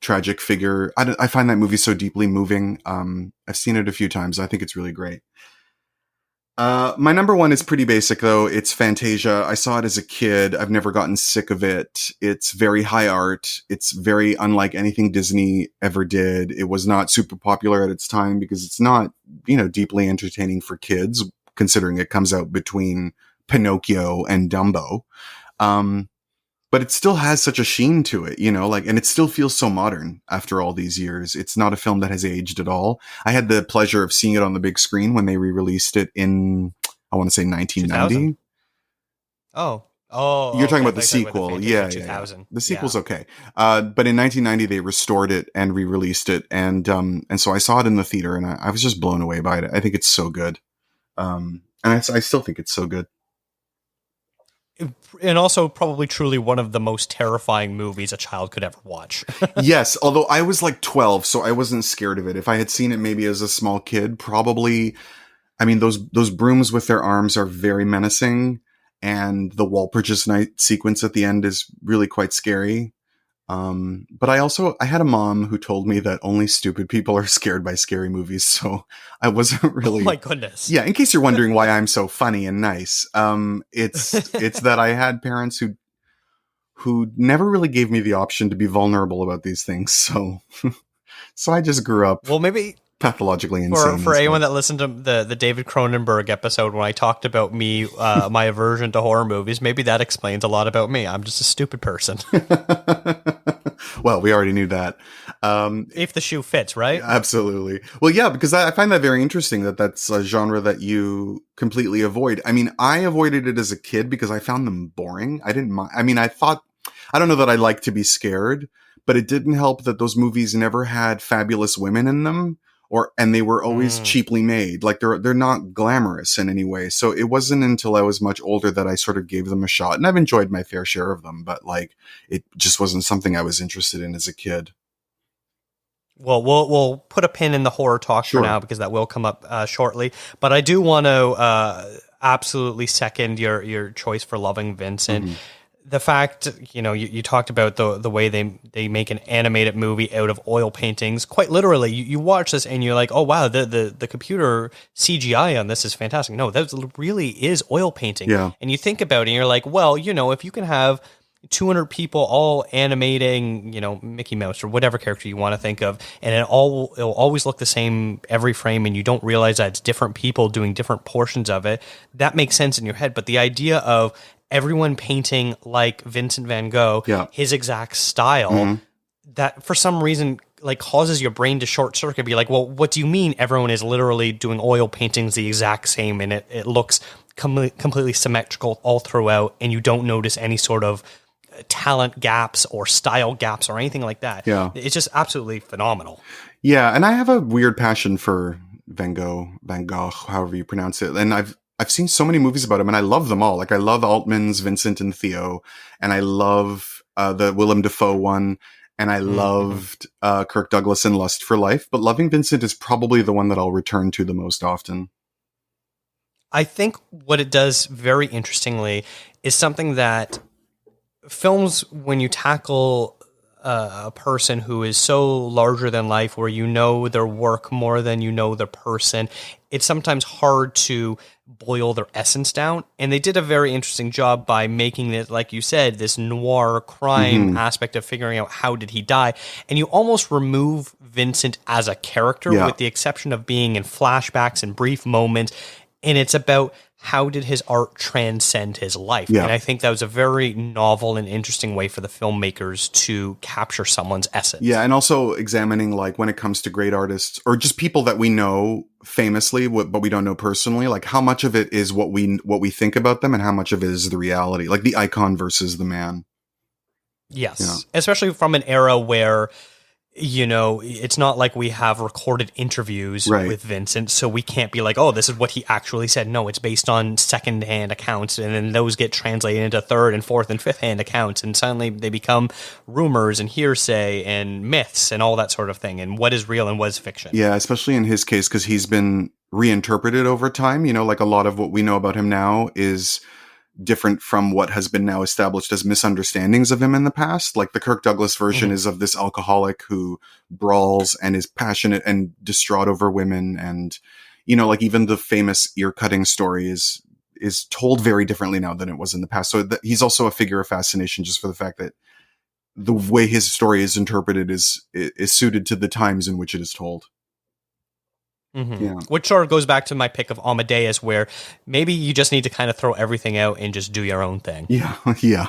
tragic figure. I find that movie so deeply moving. I've seen it a few times. I think it's really great. My number one is pretty basic, though. It's Fantasia. I saw it as a kid. I've never gotten sick of it. It's very high art. It's very unlike anything Disney ever did. It was not super popular at its time because it's not, deeply entertaining for kids, considering it comes out between Pinocchio and Dumbo. But it still has such a sheen to it, and it still feels so modern after all these years. It's not a film that has aged at all. I had the pleasure of seeing it on the big screen when they re-released it in, I want to say 1990. 2000? Oh, you're talking about the sequel. Yeah. The sequel's okay. But in 1990 they restored it and re-released it. And so I saw it in the theater, and I was just blown away by it. I think it's so good. And I still think it's so good. And also probably truly one of the most terrifying movies a child could ever watch. Yes, although I was like 12, so I wasn't scared of it. If I had seen it maybe as a small kid, probably, those brooms with their arms are very menacing, and the Walpurgis Night sequence at the end is really quite scary. But I had a mom who told me that only stupid people are scared by scary movies, so I wasn't really... Oh my goodness. Yeah, in case you're wondering why I'm so funny and nice, it's that I had parents who never really gave me the option to be vulnerable about these things, so I just grew up... Well, maybe... pathologically insane. For anyone that listened to the David Cronenberg episode when I talked about my aversion to horror movies, maybe that explains a lot about me. I'm just a stupid person. Well, we already knew that. If the shoe fits, right? Absolutely. Well, yeah, because I find that very interesting that's a genre that you completely avoid. I avoided it as a kid because I found them boring. I didn't mind. I don't know that I like to be scared, but it didn't help that those movies never had fabulous women in them, and they were always cheaply made. Like they're not glamorous in any way. So it wasn't until I was much older that I sort of gave them a shot, and I've enjoyed my fair share of them, but like it just wasn't something I was interested in as a kid. Well, we'll put a pin in the horror talk for now, because that will come up shortly. But I do want to absolutely second your choice for loving Vincent. The fact, you talked about the way they make an animated movie out of oil paintings. Quite literally, you watch this and you're like, oh wow, the computer CGI on this is fantastic. No, that really is oil painting. Yeah. And you think about it and you're like, well, if you can have 200 people all animating, Mickey Mouse or whatever character you want to think of, and it'll always look the same every frame, and you don't realize that it's different people doing different portions of it. That makes sense in your head. But the idea of everyone painting like Vincent van Gogh, his exact style, that for some reason like causes your brain to short circuit, be like, well, what do you mean everyone is literally doing oil paintings the exact same, and it looks completely symmetrical all throughout, and you don't notice any sort of talent gaps or style gaps or anything like that. Yeah. It's just absolutely phenomenal. Yeah. And I have a weird passion for Van Gogh, however you pronounce it. And I've seen so many movies about him, and I love them all. Like I love Altman's Vincent and Theo, and I love the Willem Dafoe one, and I loved Kirk Douglas in Lust for Life. But Loving Vincent is probably the one that I'll return to the most often. I think what it does very interestingly is something that films, when you tackle a person who is so larger than life, where their work more than the person, it's sometimes hard to boil their essence down. And they did a very interesting job by making it, like you said, this noir crime aspect of figuring out how did he die. And you almost remove Vincent as a character, with the exception of being in flashbacks and brief moments. And it's about how did his art transcend his life? Yeah. And I think that was a very novel and interesting way for the filmmakers to capture someone's essence. Yeah, and also examining, like, when it comes to great artists, or just people that we know famously, but we don't know personally, like, how much of it is what we think about them and how much of it is the reality? Like, the icon versus the man. Yes, especially from an era where, it's not like we have recorded interviews with Vincent, so we can't be like, oh, this is what he actually said. No, it's based on second-hand accounts, and then those get translated into third and fourth and fifth-hand accounts, and suddenly they become rumors and hearsay and myths and all that sort of thing, and what is real and what is fiction. Yeah, especially in his case, because he's been reinterpreted over time. Like a lot of what we know about him now is different from what has been now established as misunderstandings of him in the past. Like the Kirk Douglas version is of this alcoholic who brawls and is passionate and distraught over women. And, like even the famous ear cutting story is told very differently now than it was in the past. So he's also a figure of fascination just for the fact that the way his story is interpreted is suited to the times in which it is told. Mm-hmm. Yeah. Which sort of goes back to my pick of Amadeus, where maybe you just need to kind of throw everything out and just do your own thing. Yeah. Yeah.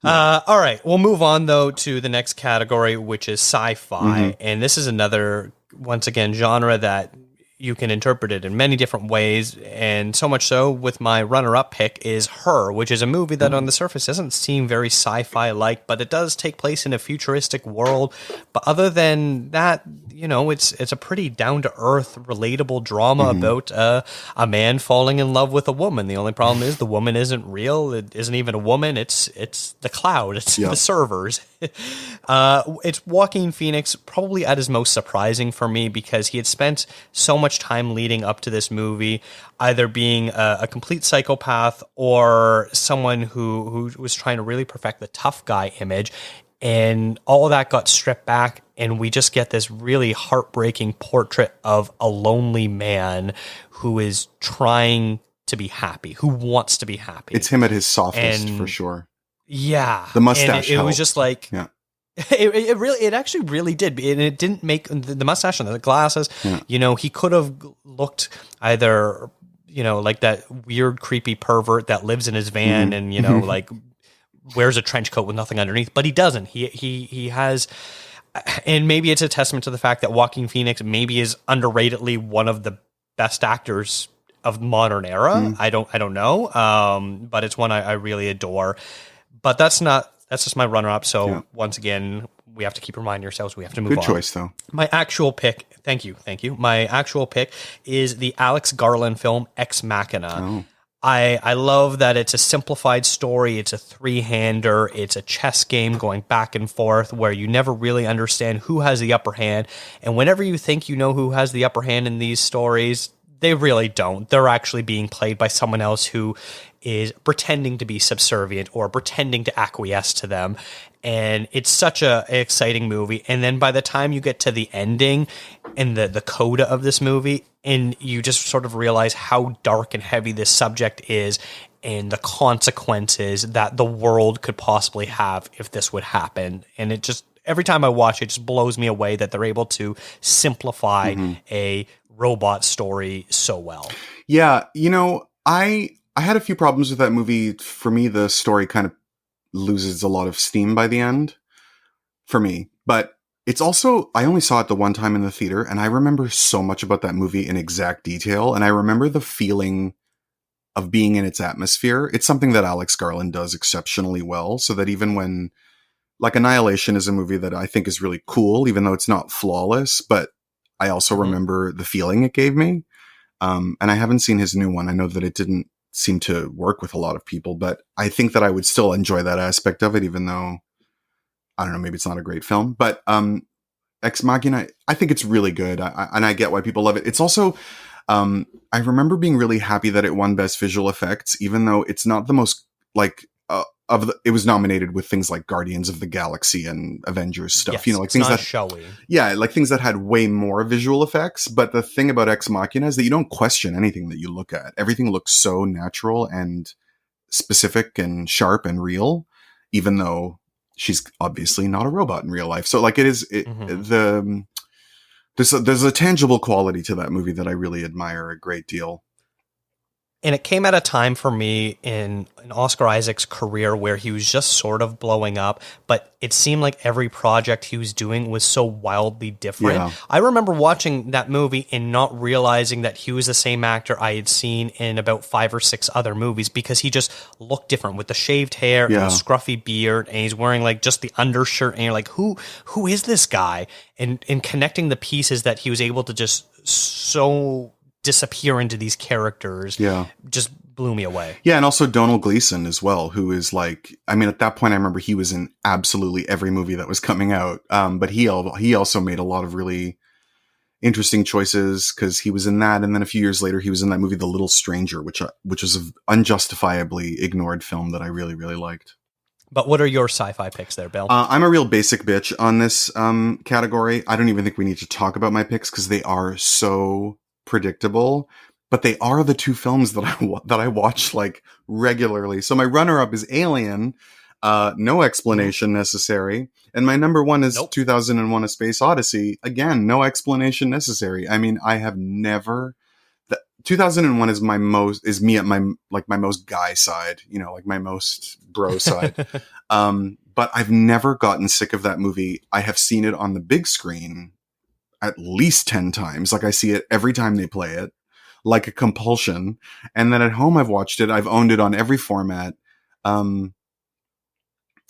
All right. We'll move on, though, to the next category, which is sci-fi. Mm-hmm. And this is another, once again, genre that you can interpret it in many different ways. And so much so, with my runner-up pick is Her, which is a movie that on the surface doesn't seem very sci-fi-like, but it does take place in a futuristic world. But other than that, it's a pretty down-to-earth, relatable drama about a man falling in love with a woman. The only problem is the woman isn't real. It isn't even a woman. It's the cloud. It's the servers. It's Joaquin Phoenix, probably at his most surprising for me, because he had spent so much time leading up to this movie either being a complete psychopath or someone who was trying to really perfect the tough guy image. And all of that got stripped back, and we just get this really heartbreaking portrait of a lonely man who is trying to be happy, who wants to be happy. It's him at his softest, for sure. Yeah. The mustache. It was just like, it actually really did. And it didn't make the mustache and the glasses, he could have looked either, like that weird, creepy pervert that lives in his van and, like wears a trench coat with nothing underneath, but he doesn't. He has, and maybe it's a testament to the fact that Joaquin Phoenix maybe is underratedly one of the best actors of modern era. I don't know. But it's one I really adore. But that's just my runner-up. So once again, we have to keep reminding ourselves we have to move on. Good choice, though. My actual pick, thank you. My actual pick is the Alex Garland film Ex Machina. Oh. I love that it's a simplified story. It's a three-hander. It's a chess game going back and forth where you never really understand who has the upper hand. And whenever you think you know who has the upper hand in these stories, they really don't. They're actually being played by someone else who is pretending to be subservient or pretending to acquiesce to them. And it's such an exciting movie. And then by the time you get to the ending and the coda of this movie, and you just sort of realize how dark and heavy this subject is and the consequences that the world could possibly have if this would happen. And it just, every time I watch it, just blows me away that they're able to simplify a robot story so well. Yeah, you know, I had a few problems with that movie. For me, the story kind of loses a lot of steam by the end for me. But it's also, I only saw it the one time in the theater, and I remember so much about that movie in exact detail. And I remember the feeling of being in its atmosphere. It's something that Alex Garland does exceptionally well, so that even when, like, Annihilation is a movie that I think is really cool, even though it's not flawless, but I also remember the feeling it gave me. And I haven't seen his new one. I know that it didn't seem to work with a lot of people, but I think that I would still enjoy that aspect of it, even though, I don't know, maybe it's not a great film. But Ex Machina, I think it's really good. And I get why people love it. It's also, I remember being really happy that it won Best Visual Effects, even though it's not the most, like, it was nominated with things like Guardians of the Galaxy and Avengers stuff, Yes, you know, like things that showy. Yeah, like things that had way more visual effects. But the thing about Ex Machina is that you don't question anything that you look at. Everything looks so natural and specific and sharp and real, even though she's obviously not a robot in real life. So, like, there's a tangible quality to that movie that I really admire a great deal. And it came at a time for me in Oscar Isaac's career where he was just sort of blowing up, but it seemed like every project he was doing was so wildly different. Yeah. I remember watching that movie and not realizing that he was the same actor I had seen in about 5 or 6 other movies, because he just looked different with the shaved hair and the scruffy beard, and he's wearing like just the undershirt, and you're like, who is this guy? And connecting the pieces that he was able to just so disappear into these characters just blew me away. Yeah, and also Donald Gleason as well, who is like, I mean, at that point I remember he was in absolutely every movie that was coming out, but he also made a lot of really interesting choices, because he was in that, and then a few years later he was in that movie The Little Stranger, which was an unjustifiably ignored film that I really, really liked. But what are your sci-fi picks there, Bill? I'm a real basic bitch on this category. I don't even think we need to talk about my picks, because they are so predictable, but they are the 2 films that I watch like regularly. So my runner-up is Alien, no explanation necessary, and my number 1 is 2001: A Space Odyssey. Again, no explanation necessary. I mean, I have never. 2001 is me at my most guy side, you know, like my most bro side. But I've never gotten sick of that movie. I have seen it on the big screen at least 10 times. Like, I see it every time they play it, like a compulsion. And then at home, I've watched it. I've owned it on every format.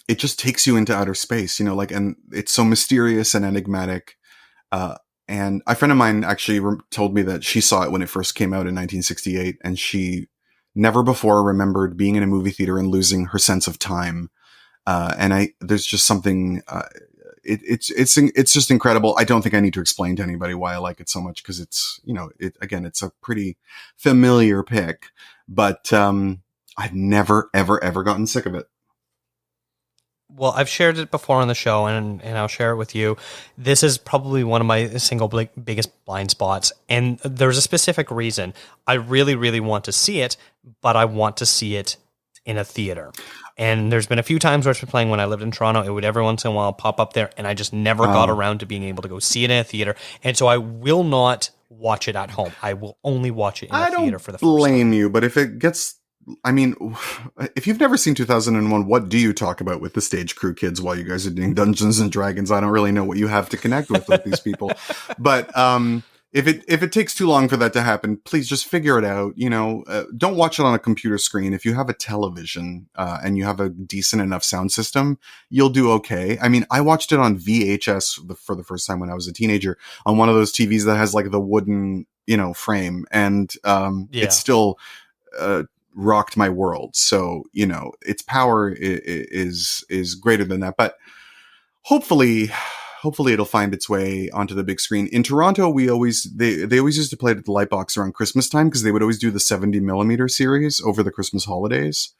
It just takes you into outer space, you know, like, and it's so mysterious and enigmatic. And a friend of mine actually told me that she saw it when it first came out in 1968, and she never before remembered being in a movie theater and losing her sense of time. There's just something, it's just incredible. I don't think I need to explain to anybody why I like it so much, because it's, you know, it's a pretty familiar pick, but I've never, ever, ever gotten sick of it. Well, I've shared it before on the show, and I'll share it with you. This is probably one of my single biggest blind spots, and there's a specific reason. I really, really want to see it, but I want to see it in a theater. And there's been a few times where it's been playing when I lived in Toronto. It would every once in a while pop up there, and I just never got around to being able to go see it in a theater. And so I will not watch it at home. I will only watch it in a theater for the first time. I don't blame you, but if it gets... I mean, if you've never seen 2001, what do you talk about with the stage crew kids while you guys are doing Dungeons and Dragons? I don't really know what you have to connect with these people. But if it takes too long for that to happen, please just figure it out. Don't watch it on a computer screen. If you have a television and you have a decent enough sound system, you'll do okay. I mean, I watched it on VHS for the first time when I was a teenager on one of those TVs that has like the wooden, frame, and it still rocked my world. So its power is greater than that, but hopefully it'll find its way onto the big screen. In Toronto, they always used to play it at the Lightbox around Christmas time because they would always do the 70mm series over the Christmas holidays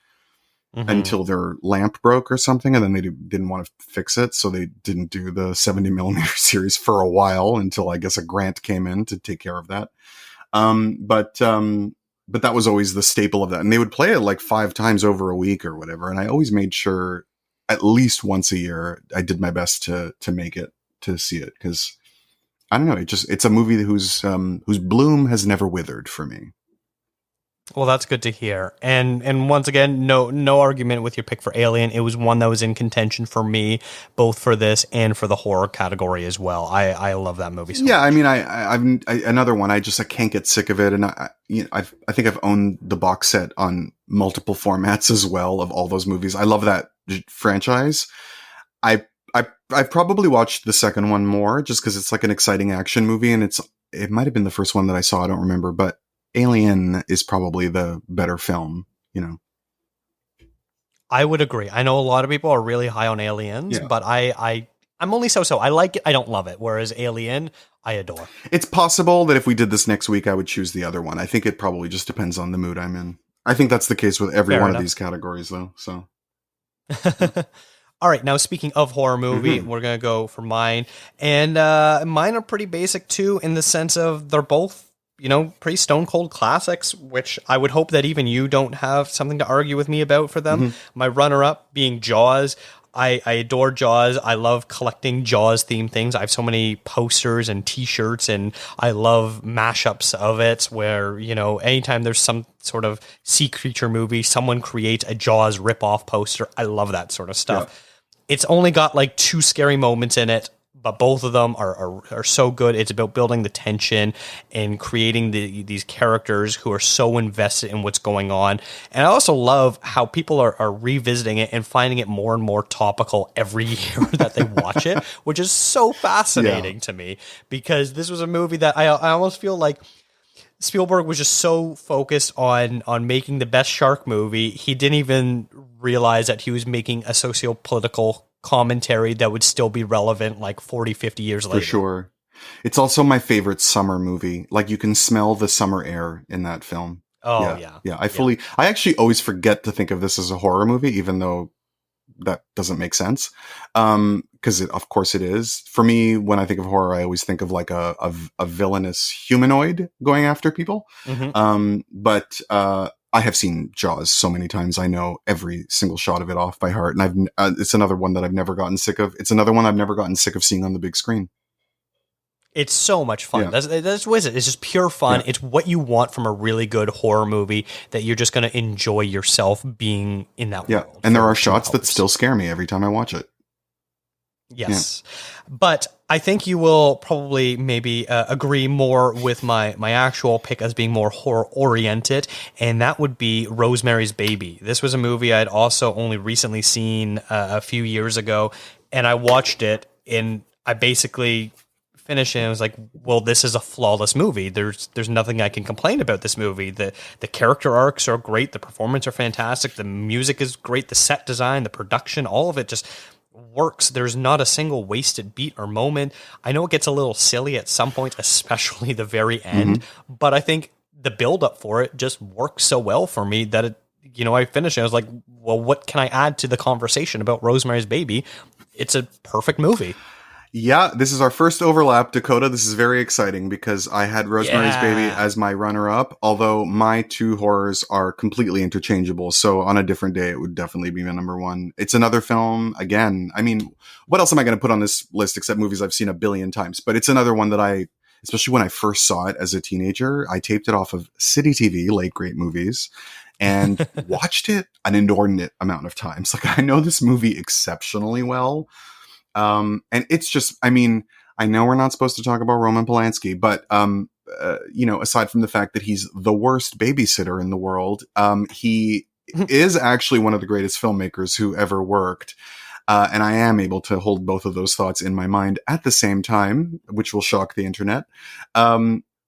until their lamp broke or something, and then they didn't want to fix it, so they didn't do the 70mm series for a while until I guess a grant came in to take care of that. But that was always the staple of that, and they would play it like 5 times over a week or whatever, and I always made sure at least once a year I did my best to make it to see it, because I don't know, it's a movie whose bloom has never withered for me. Well, that's good to hear. And once again, no argument with your pick for Alien. It was one that was in contention for me, both for this and for the horror category as well. I love that movie so much. I mean, I've another one. I can't get sick of it, and I think I've owned the box set on multiple formats as well of all those movies. I love that franchise. I've probably watched the second one more just because it's like an exciting action movie, and it might have been the first one that I saw. I don't remember, but Alien is probably the better film, I would agree. I know a lot of people are really high on Aliens, but I'm only so. I like it, I don't love it. Whereas Alien, I adore. It's possible that if we did this next week, I would choose the other one. I think it probably just depends on the mood I'm in. I think that's the case with every one of these categories, though. So. All right, now speaking of horror movie, we're going to go for mine. And mine are pretty basic, too, in the sense of they're both, pretty stone cold classics, which I would hope that even you don't have something to argue with me about for them. My runner-up being Jaws. I adore Jaws. I love collecting Jaws-themed things. I have so many posters and T-shirts, and I love mashups of it where, anytime there's some sort of sea creature movie, someone creates a Jaws rip-off poster. I love that sort of stuff. Yeah. It's only got like 2 scary moments in it, but both of them are so good. It's about building the tension and creating these characters who are so invested in what's going on. And I also love how people are revisiting it and finding it more and more topical every year that they watch it, which is so fascinating to me, because this was a movie that I almost feel like Spielberg was just so focused on making the best shark movie, he didn't even realize that he was making a socio-political commentary that would still be relevant like 40, 50 years later. For sure. It's also my favorite summer movie. Like, you can smell the summer air in that film. Oh, yeah. Yeah, I actually always forget to think of this as a horror movie, even though that doesn't make sense. Because of course it is. For me, when I think of horror, I always think of like a villainous humanoid going after people. But I have seen Jaws so many times. I know every single shot of it off by heart. And it's another one that I've never gotten sick of. It's another one I've never gotten sick of seeing on the big screen. It's so much fun. Yeah. That's what it is. It's just pure fun. Yeah. It's what you want from a really good horror movie, that you're just going to enjoy yourself being in that world. And there are shots that still scare me every time I watch it. Yes. Yeah. But I think you will probably maybe agree more with my actual pick as being more horror-oriented, and that would be Rosemary's Baby. This was a movie I'd also only recently seen a few years ago, and I watched it, and I basically finished it and I was like, well, this is a flawless movie. There's nothing I can complain about this movie. The character arcs are great, the performance are fantastic, the music is great, the set design, the production, all of it just works. There's not a single wasted beat or moment. I know it gets a little silly at some point, especially the very end, but I think the build up for it just works so well for me that it, I finished it. I was like, well, what can I add to the conversation about Rosemary's Baby? It's a perfect movie. Yeah, this is our first overlap, Dakota. This is very exciting because I had Rosemary's Baby as my runner-up, although my 2 horrors are completely interchangeable. So on a different day, it would definitely be my number 1. It's another film, again. I mean, what else am I going to put on this list except movies I've seen a billion times? But it's another one that especially when I first saw it as a teenager, I taped it off of City TV, late great movies, and watched it an inordinate amount of times. Like, I know this movie exceptionally well. And it's just, I mean, I know we're not supposed to talk about Roman Polanski, but aside from the fact that he's the worst babysitter in the world, he is actually one of the greatest filmmakers who ever worked. And I am able to hold both of those thoughts in my mind at the same time, which will shock the internet.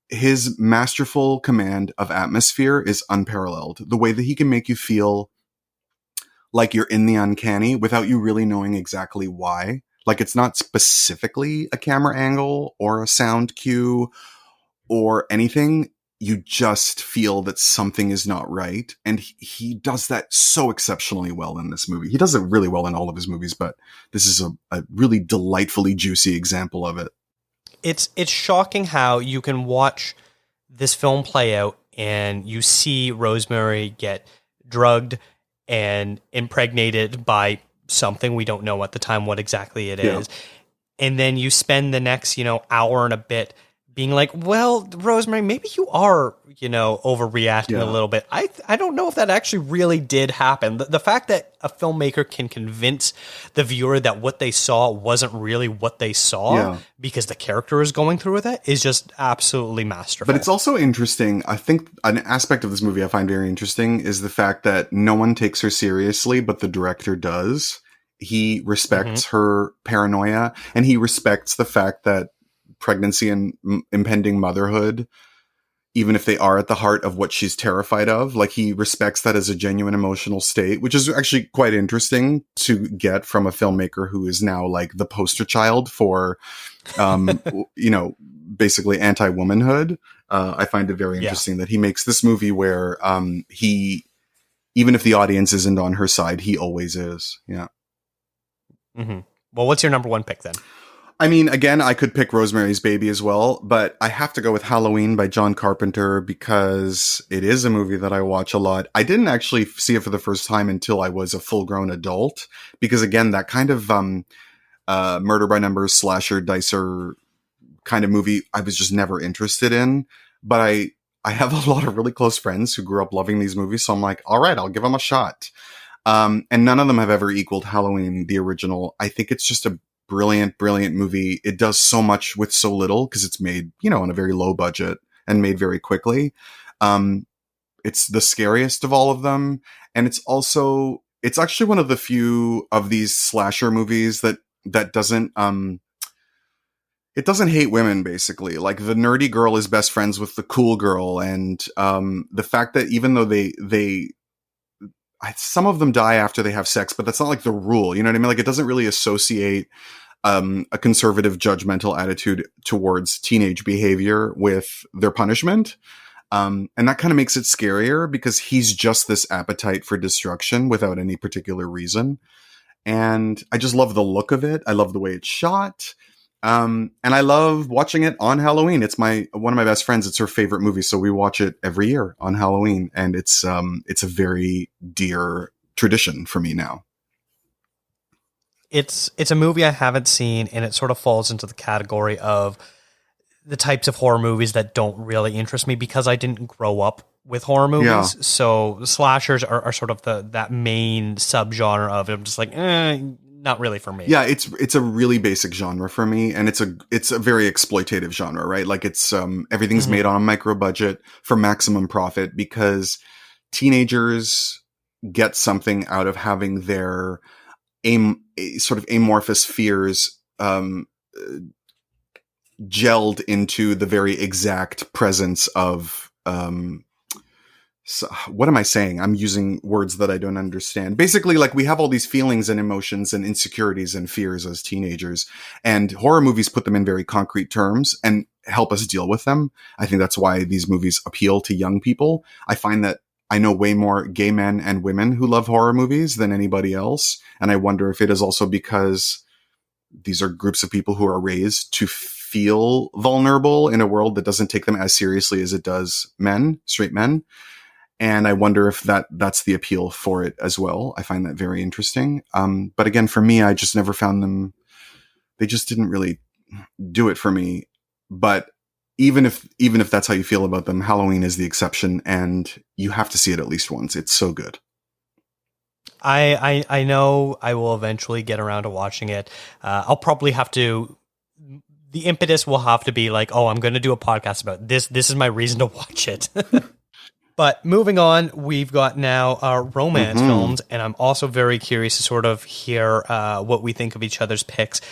His masterful command of atmosphere is unparalleled. The way that he can make you feel like you're in the uncanny without you really knowing exactly why. Like, it's not specifically a camera angle or a sound cue or anything. You just feel that something is not right. And he does that so exceptionally well in this movie. He does it really well in all of his movies, but this is a really delightfully juicy example of it. It's shocking how you can watch this film play out and you see Rosemary get drugged and impregnated by something we don't know at the time what exactly it is. And then you spend the next, hour and a bit being like, well, Rosemary, maybe you are, overreacting a little bit. I don't know if that actually really did happen. The fact that a filmmaker can convince the viewer that what they saw wasn't really what they saw because the character is going through with it is just absolutely masterful. But it's also interesting. I think an aspect of this movie I find very interesting is the fact that no one takes her seriously, but the director does. He respects her paranoia, and he respects the fact that pregnancy and impending motherhood, even if they are at the heart of what she's terrified of, like, he respects that as a genuine emotional state, which is actually quite interesting to get from a filmmaker who is now like the poster child for, basically anti-womanhood. I find it very interesting that he makes this movie where he, even if the audience isn't on her side, he always is. Yeah. Mm-hmm. Well, what's your number one pick then? I mean, again, I could pick Rosemary's Baby as well, but I have to go with Halloween by John Carpenter because it is a movie that I watch a lot. I didn't actually see it for the first time until I was a full-grown adult because, again, that kind of murder by numbers, slasher, dicer kind of movie I was just never interested in. But I have a lot of really close friends who grew up loving these movies, so I'm like, all right, I'll give them a shot. And none of them have ever equaled Halloween, the original. I think it's just a brilliant movie. It does so much with so little because it's made, on a very low budget and made very quickly. It's the scariest of all of them. And it's actually one of the few of these slasher movies that doesn't, it doesn't hate women, basically. Like, the nerdy girl is best friends with the cool girl. And, the fact that even though some of them die after they have sex, but that's not like the rule. You know what I mean? Like, it doesn't really associate a conservative, judgmental attitude towards teenage behavior with their punishment. And that kind of makes it scarier because he's just this appetite for destruction without any particular reason. And I just love the look of it. I love the way it's shot. And I love watching it on Halloween. It's one of my best friends. It's her favorite movie. So we watch it every year on Halloween. And it's a very dear tradition for me now. It's a movie I haven't seen, and it sort of falls into the category of the types of horror movies that don't really interest me because I didn't grow up with horror movies. Yeah. So slashers are sort of that main subgenre of it. I'm just like, not really for me. Yeah, it's a really basic genre for me, and it's a very exploitative genre, right? Like, it's everything's made on a micro budget for maximum profit because teenagers get something out of having their sort of amorphous fears gelled into the very exact presence of so what am I saying? I'm using words that I don't understand. Basically, like, we have all these feelings and emotions and insecurities and fears as teenagers, and horror movies put them in very concrete terms and help us deal with them. I think that's why these movies appeal to young people. I find that I know way more gay men and women who love horror movies than anybody else. And I wonder if it is also because these are groups of people who are raised to feel vulnerable in a world that doesn't take them as seriously as it does straight men. And I wonder if that's the appeal for it as well. I find that very interesting. But again, for me, I just never found them. They just didn't really do it for me. But even if that's how you feel about them, Halloween is the exception, and you have to see it at least once. It's so good. I know I will eventually get around to watching it. I'll probably have to. the impetus will have to be like, oh, I'm going to do a podcast about this. This is my reason to watch it. But moving on, we've got now our romance films, and I'm also very curious to sort of hear what we think of each other's picks.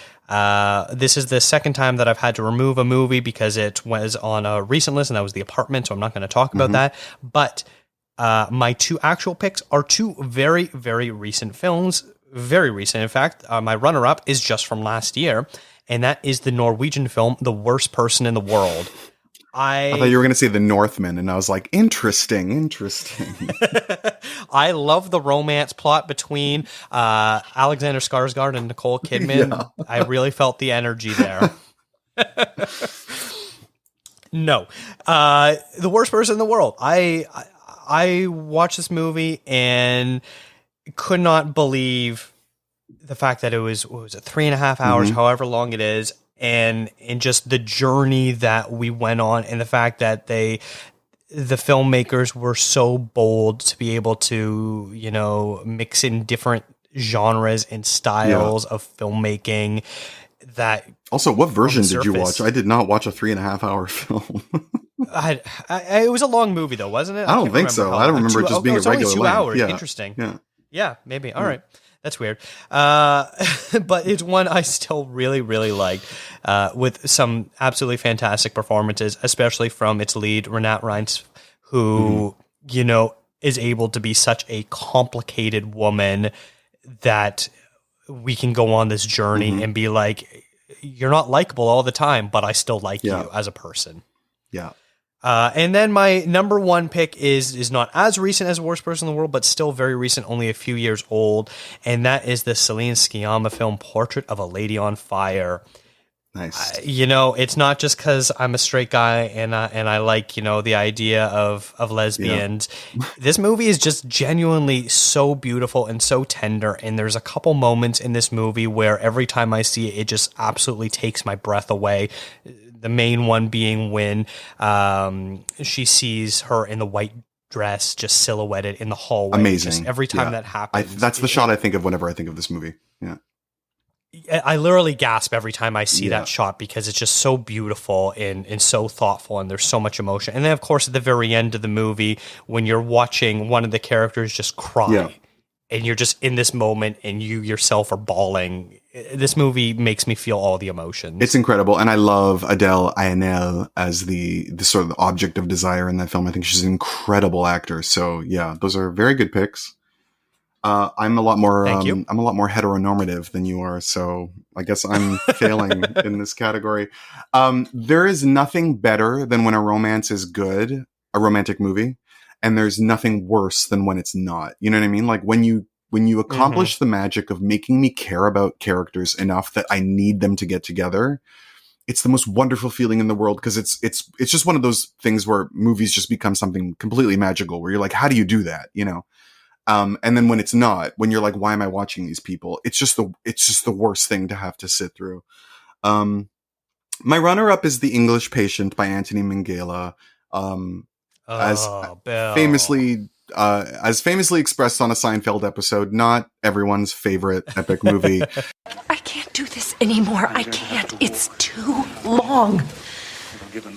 This is the second time that I've had to remove a movie because it was on a recent list, and that was The Apartment, so I'm not going to talk about that. But my two actual picks are two very, very recent films. Very recent. In fact, my runner-up is just from last year, and that is the Norwegian film, The Worst Person in the World. I thought you were going to say The Northman, and I was like, interesting. I love the romance plot between Alexander Skarsgård and Nicole Kidman. Yeah. I really felt the energy there. No. The Worst Person in the World. I watched this movie and could not believe the fact that it was, what was it, 3.5 hours, however long it is. And just the journey that we went on, and the fact that the filmmakers were so bold to be able to, you know, mix in different genres and styles of filmmaking. That also, what version did you watch? I did not watch a 3.5 hour film. It was a long movie, though, wasn't it? I don't think so. I don't remember it just being a regular only 2 hours. Yeah. Interesting. Yeah, maybe. All right. That's weird. But it's one I still really, really liked, with some absolutely fantastic performances, especially from its lead, Renate Reinsve, who, you know, is able to be such a complicated woman that we can go on this journey and be like, you're not likable all the time, but I still like you as a person. Yeah. And then my number one pick is not as recent as Worst Person in the World, but still very recent, only a few years old. And that is the Celine Sciamma film, Portrait of a Lady on Fire. Nice. You know, it's not just because I'm a straight guy and I like, you know, the idea of lesbians. Yeah. This movie is just genuinely so beautiful and so tender. And there's a couple moments in this movie where every time I see it, it just absolutely takes my breath away. The main one being when she sees her in the white dress just silhouetted in the hallway. Amazing. Just every time that happens. That's the shot I think of whenever I think of this movie. Yeah. I literally gasp every time I see that shot because it's just so beautiful and so thoughtful, and there's so much emotion. And then, of course, at the very end of the movie, when you're watching one of the characters just cry, and you're just in this moment and you yourself are bawling. This movie makes me feel all the emotions. It's incredible. And I love Adele Haenel as the sort of the object of desire in that film. I think she's an incredible actor. So yeah, those are very good picks. I'm a lot more heteronormative than you are, so I guess I'm failing in this category. There is nothing better than when a romance is good, a romantic movie, and there's nothing worse than when it's not. You know what I mean? Like when you accomplish the magic of making me care about characters enough that I need them to get together, it's the most wonderful feeling in the world, because it's just one of those things where movies just become something completely magical, where you're like, how do you do that? You know? And then when it's not, when you're like, why am I watching these people? It's just the worst thing to have to sit through. My runner up is The English Patient by Anthony Minghella. As famously expressed on a Seinfeld episode, not everyone's favorite epic movie. I can't do this anymore. I can't. It's too long.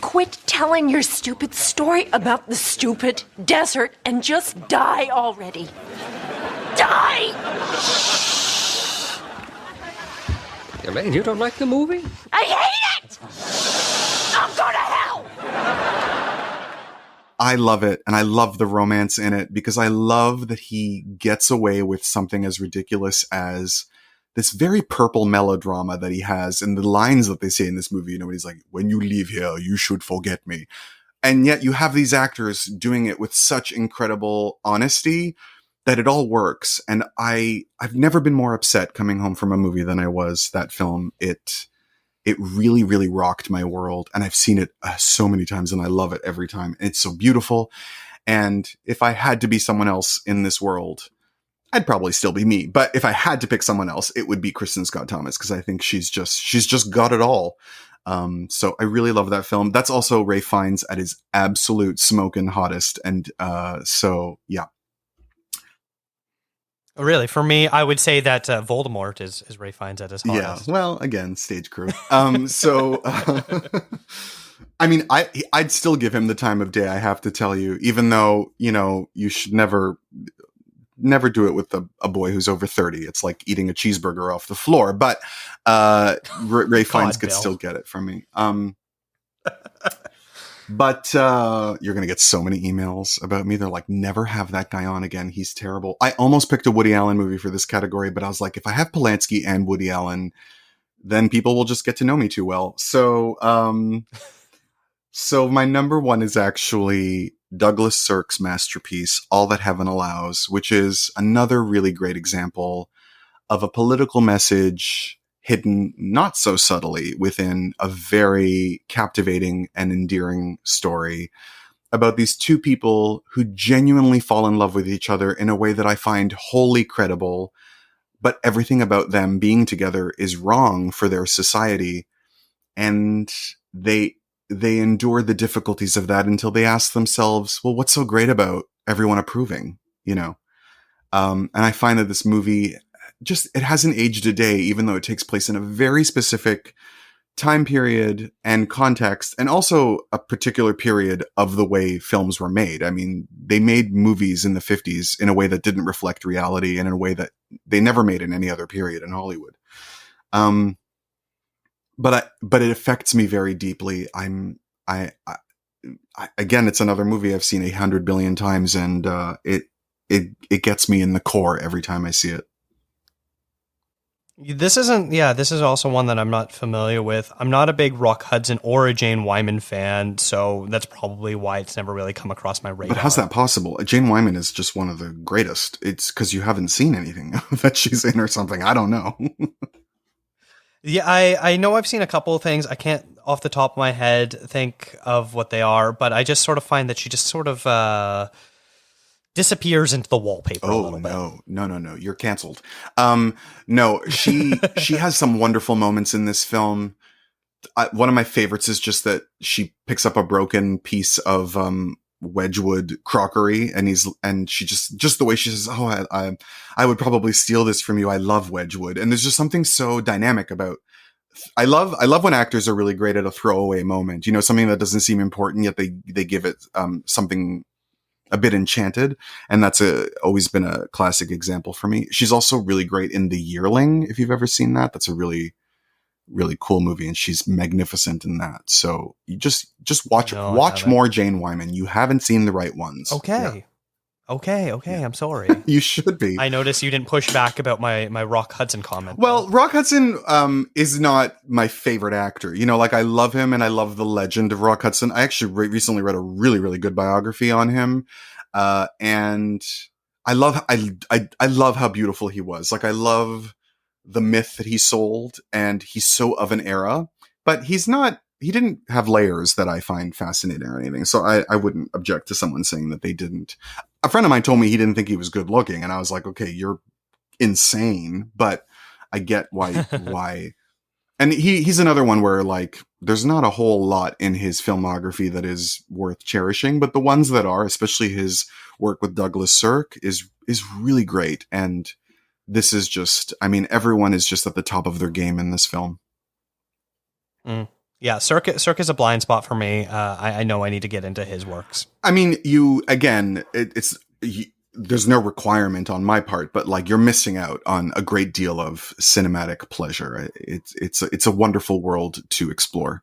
Quit telling your stupid story about the stupid desert and just die already. Die! Elaine, you don't like the movie? I hate it! I'm going to hell! I love it, and I love the romance in it, because I love that he gets away with something as ridiculous as this very purple melodrama that he has, and the lines that they say in this movie, you know, he's like, when you leave here, you should forget me. And yet you have these actors doing it with such incredible honesty that it all works. And I've never been more upset coming home from a movie than I was that film. It really, really rocked my world. And I've seen it so many times, and I love it every time. It's so beautiful. And if I had to be someone else in this world, I'd probably still be me. But if I had to pick someone else, it would be Kristen Scott Thomas, because I think she's just got it all. So I really love that film. That's also Ralph Fiennes at his absolute smoking hottest. And so, yeah. Really, for me, I would say that Voldemort is Ray Fiennes at his Yeah. hardest. Well, again, stage crew. I mean, I'd still give him the time of day, I have to tell you, even though, you should never do it with a boy who's over 30. It's like eating a cheeseburger off the floor, but Ray Fiennes could Bill. still get it from me. But you're going to get so many emails about me. They're like, never have that guy on again. He's terrible. I almost picked a Woody Allen movie for this category, but I was like, if I have Polanski and Woody Allen, then people will just get to know me too well. So my number one is actually Douglas Sirk's masterpiece, All That Heaven Allows, which is another really great example of a political message hidden not so subtly within a very captivating and endearing story about these two people who genuinely fall in love with each other in a way that I find wholly credible, but everything about them being together is wrong for their society. And they endure the difficulties of that until they ask themselves, well, what's so great about everyone approving, And I find that this movie it hasn't aged a day, even though it takes place in a very specific time period and context, and also a particular period of the way films were made. I mean, they made movies in the 50s in a way that didn't reflect reality and in a way that they never made in any other period in Hollywood. But it affects me very deeply. Again, it's another movie I've seen 100 billion times, and it gets me in the core every time I see it. This is also one that I'm not familiar with. I'm not a big Rock Hudson or a Jane Wyman fan, so that's probably why it's never really come across my radar. But how's that possible? Jane Wyman is just one of the greatest. It's because you haven't seen anything that she's in or something. I don't know. Yeah, I know I've seen a couple of things. I can't, off the top of my head, think of what they are, but I just sort of find that she just sort of disappears into the wallpaper a little bit. No. You're canceled. No, she has some wonderful moments in this film. One of my favorites is just that she picks up a broken piece of Wedgwood crockery, and she just the way she says, "Oh, I would probably steal this from you. I love Wedgwood." And there's just something so dynamic about. I love when actors are really great at a throwaway moment. Something that doesn't seem important, yet they give it something a bit enchanted, and that's always been a classic example for me. She's also really great in The Yearling, if you've ever seen that. That's a really, really cool movie, and she's magnificent in that. So you just watch more Jane Wyman. You haven't seen the right ones. Okay. Okay, I'm sorry. You should be. I noticed you didn't push back about my Rock Hudson comment. Well, Rock Hudson is not my favorite actor. I love him and I love the legend of Rock Hudson. I actually recently read a really, really good biography on him. And I love how beautiful he was. I love the myth that he sold, and he's so of an era, but he didn't have layers that I find fascinating or anything. So I wouldn't object to someone saying that they didn't. A friend of mine told me he didn't think he was good looking, and I was like, okay, you're insane, but I get why. And he's another one where there's not a whole lot in his filmography that is worth cherishing, but the ones that are, especially his work with Douglas Sirk, is really great. And this is just, everyone is just at the top of their game in this film. Yeah, Sirk is a blind spot for me. I know I need to get into his works. There's no requirement on my part, but you're missing out on a great deal of cinematic pleasure. It's a wonderful world to explore.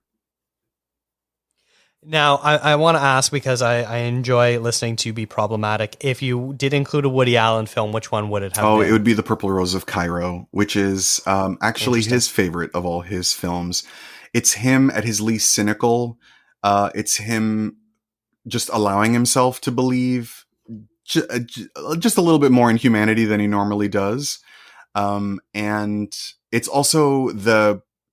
Now, I want to ask, because I enjoy listening to Be Problematic, if you did include a Woody Allen film, which one would it have been? It would be The Purple Rose of Cairo, which is actually his favorite of all his films. It's him at his least cynical. It's him just allowing himself to believe just a little bit more in humanity than he normally does. And it's also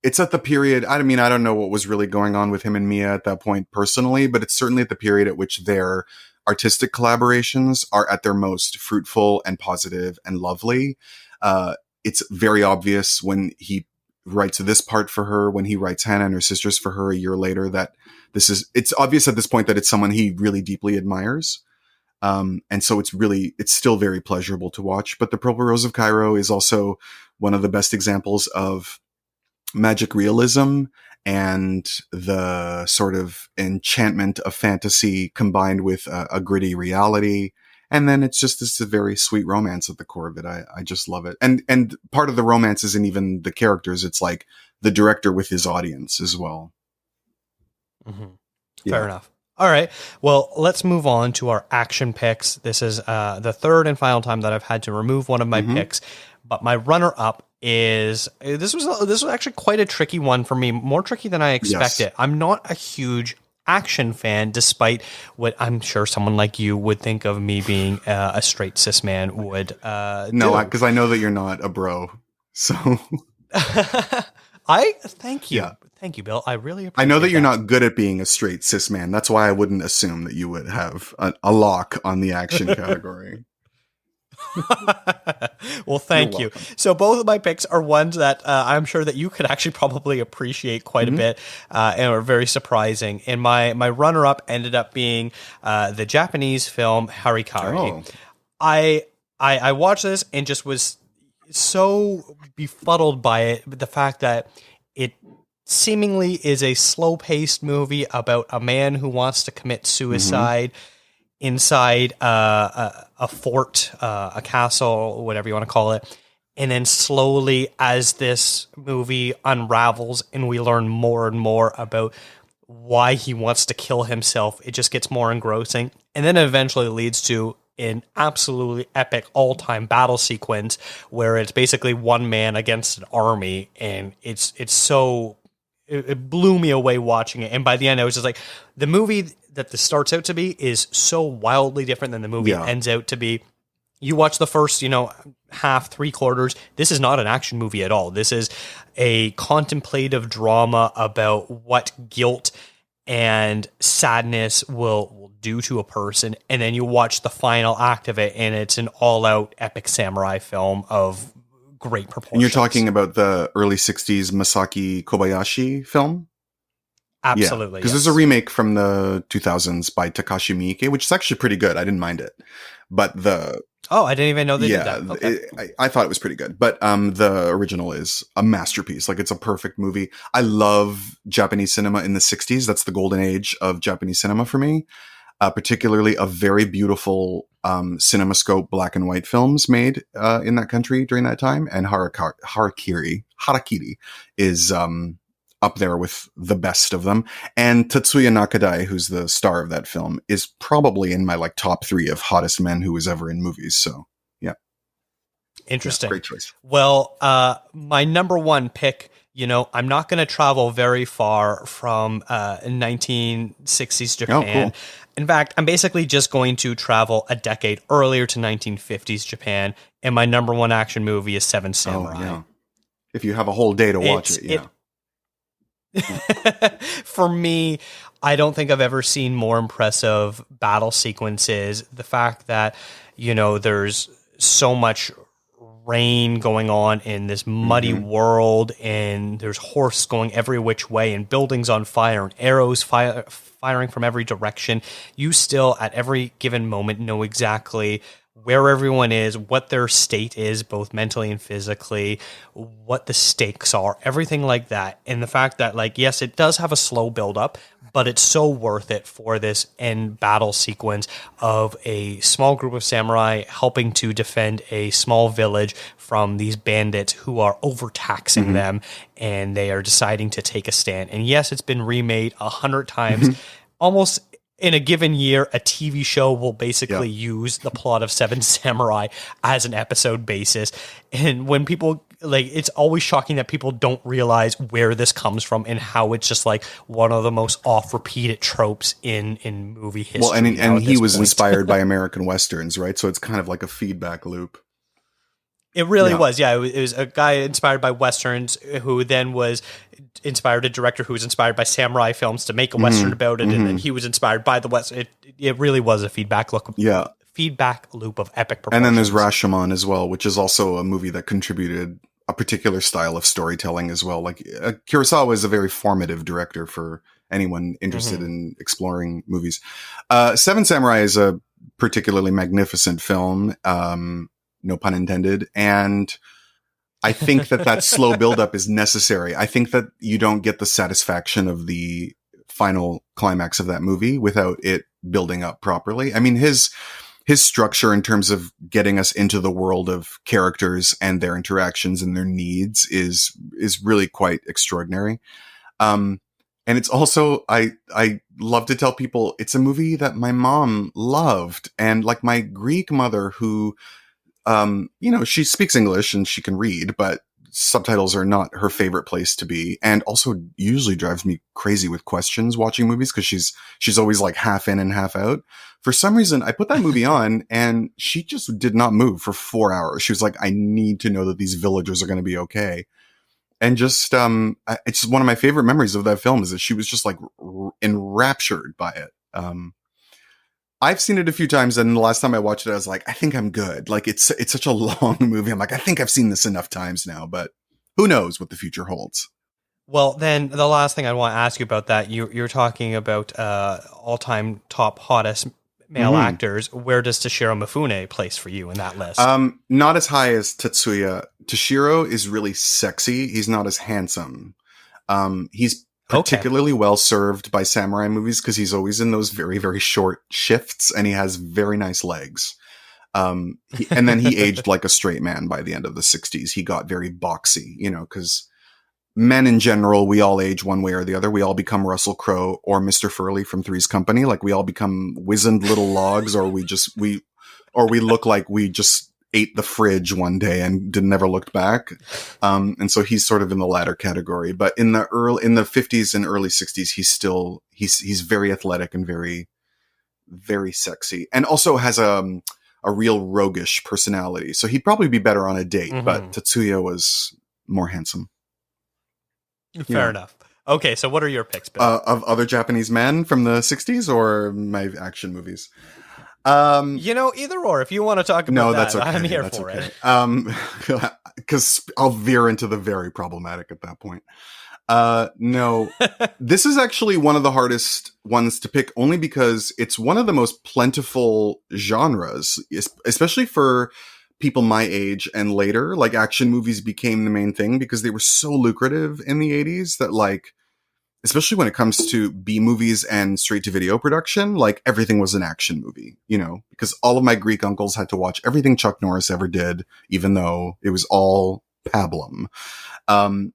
it's at the period, I don't know what was really going on with him and Mia at that point personally, but it's certainly at the period at which their artistic collaborations are at their most fruitful and positive and lovely. It's very obvious when he writes this part for her, when he writes Hannah and Her Sisters for her a year later, that it's obvious at this point that it's someone he really deeply admires. And so it's still very pleasurable to watch. But The Purple Rose of Cairo is also one of the best examples of magic realism and the sort of enchantment of fantasy combined with a gritty reality. And then it's just this very sweet romance at the core of it. I just love it. And part of the romance isn't even the characters. It's like the director with his audience as well. Mm-hmm. Fair enough. All right. Well, let's move on to our action picks. This is the third and final time that I've had to remove one of my picks, but my runner-up is this was actually quite a tricky one for me, more tricky than I expected. Yes. I'm not a huge action fan, despite what I'm sure someone like you would think of me being a straight cis man would. No, because I know that you're not a bro. So thank you. Yeah. Thank you, Bill. I really appreciate I know that you're not good at being a straight cis man. That's why I wouldn't assume that you would have a lock on the action category. Well, thank you. So both of my picks are ones that I'm sure that you could actually probably appreciate quite a bit and are very surprising. And my runner-up ended up being the Japanese film Harikari. I watched this and just was so befuddled by it, the fact that it seemingly is a slow-paced movie about a man who wants to commit suicide inside a fort, a castle, whatever you want to call it. And then slowly, as this movie unravels and we learn more and more about why he wants to kill himself, it just gets more engrossing. And then it eventually leads to an absolutely epic all-time battle sequence where it's basically one man against an army. And it's so... It blew me away watching it. And by the end, I was just like, the movie that this starts out to be is so wildly different than the movie ends out to be. You watch the first, half, 3/4. This is not an action movie at all. This is a contemplative drama about what guilt and sadness will do to a person. And then you watch the final act of it, and it's an all-out epic samurai film of great proportions. And you're talking about the early 60s Masaki Kobayashi film? Absolutely. Because there's a remake from the 2000s by Takashi Miike, which is actually pretty good. I didn't mind it. But I didn't even know they did that. Okay. I thought it was pretty good. But the original is a masterpiece. Like, it's a perfect movie. I love Japanese cinema in the 60s. That's the golden age of Japanese cinema for me. Particularly a very beautiful CinemaScope black and white films made in that country during that time. And Harakiri is up there with the best of them. And Tatsuya Nakadai, who's the star of that film, is probably in my top 3 of hottest men who was ever in movies. So, yeah. Interesting. Yeah, great choice. Well, my number one pick, I'm not going to travel very far from 1960s Japan. Oh, cool. In fact, I'm basically just going to travel a decade earlier to 1950s Japan, and my number one action movie is Seven Samurai. Oh, yeah. If you have a whole day to watch it, yeah. For me, I don't think I've ever seen more impressive battle sequences. The fact that, there's so much rain going on in this muddy world, and there's horses going every which way, and buildings on fire, and arrows firing from every direction. You still, at every given moment, know exactly where everyone is, what their state is, both mentally and physically, what the stakes are, everything like that. And the fact that, yes, it does have a slow build-up, but it's so worth it for this end battle sequence of a small group of samurai helping to defend a small village from these bandits who are overtaxing them, and they are deciding to take a stand. And yes, it's been remade 100 times. Almost in a given year, a TV show will basically use the plot of Seven Samurai as an episode basis. And when people, it's always shocking that people don't realize where this comes from and how it's just one of the most oft-repeated tropes in movie history. Well, and he was inspired by American Westerns, right? So it's kind of like a feedback loop. It really was, yeah. It was a guy inspired by Westerns who then was inspired a director who was inspired by samurai films to make a Western about it, and then he was inspired by the Western. It really was a feedback loop. Yeah. Feedback loop of epic proportions. And then there's Rashomon as well, which is also a movie that contributed a particular style of storytelling as well. Kurosawa is a very formative director for anyone interested in exploring movies. Seven Samurai is a particularly magnificent film, no pun intended. And I think that slow buildup is necessary. I think that you don't get the satisfaction of the final climax of that movie without it building up properly. I mean, his structure in terms of getting us into the world of characters and their interactions and their needs is really quite extraordinary. And it's also, I love to tell people it's a movie that my mom loved. And like my Greek mother who, she speaks English and she can read, but subtitles are not her favorite place to be. And also usually drives me crazy with questions watching movies because she's always like half in and half out. For some reason, I put that movie on and she just did not move for 4 hours. She was like, I need to know that these villagers are going to be okay. And just, it's one of my favorite memories of that film is that she was just like enraptured by it. I've seen it a few times, and the last time I watched it, I was like, I think I'm good. Like it's such a long movie. I'm like, I think I've seen this enough times now, but who knows what the future holds. Well, then the last thing I want to ask you about that, you're talking about all-time top hottest male actors. Where does Toshiro Mifune place for you in that list? Not as high as Tetsuya. Toshiro is really sexy. He's not as handsome. He's particularly well served by samurai movies because he's always in those very, very short shifts and he has very nice legs. And then he aged like a straight man by the end of the 60s. He got very boxy, because men in general, we all age one way or the other. We all become Russell Crowe or Mr. Furley from Three's Company. Like we all become wizened little logs, or we look like we just ate the fridge one day and never looked back. And so he's sort of in the latter category, but in the 50s and early 60s, he's very athletic and very, very sexy, and also has a real roguish personality. So he'd probably be better on a date, but Tetsuya was more handsome. Fair enough. Okay, so what are your picks, Bill? Of other Japanese men from the 60s or my action movies? Either or. If you want to talk about that's okay. I'm here for it. Because I'll veer into the very problematic at that point. No, this is actually one of the hardest ones to pick, only because it's one of the most plentiful genres, especially for people my age and later. Like action movies became the main thing because they were so lucrative in the 80s that, like, especially when it comes to B movies and straight to video production, like everything was an action movie, because all of my Greek uncles had to watch everything Chuck Norris ever did, even though it was all pablum.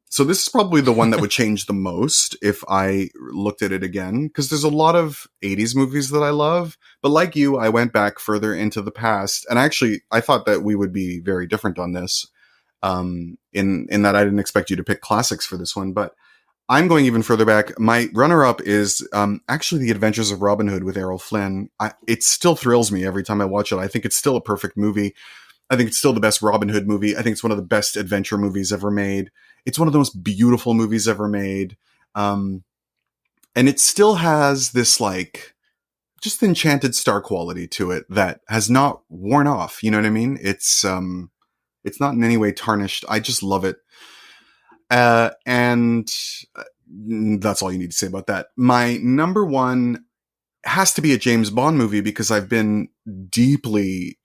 So this is probably the one that would change the most if I looked at it again, because there's a lot of 80s movies that I love, but like you, I went back further into the past, and actually I thought that we would be very different on this, in that I didn't expect you to pick classics for this one, but I'm going even further back. My runner-up is actually The Adventures of Robin Hood with Errol Flynn. It still thrills me every time I watch it. I think it's still a perfect movie. I think it's still the best Robin Hood movie. I think it's one of the best adventure movies ever made. It's one of the most beautiful movies ever made. And it still has this, like, just enchanted star quality to it that has not worn off. You know what I mean? It's not in any way tarnished. I just love it. And that's all you need to say about that. My number one has to be a James Bond movie because I've been deeply,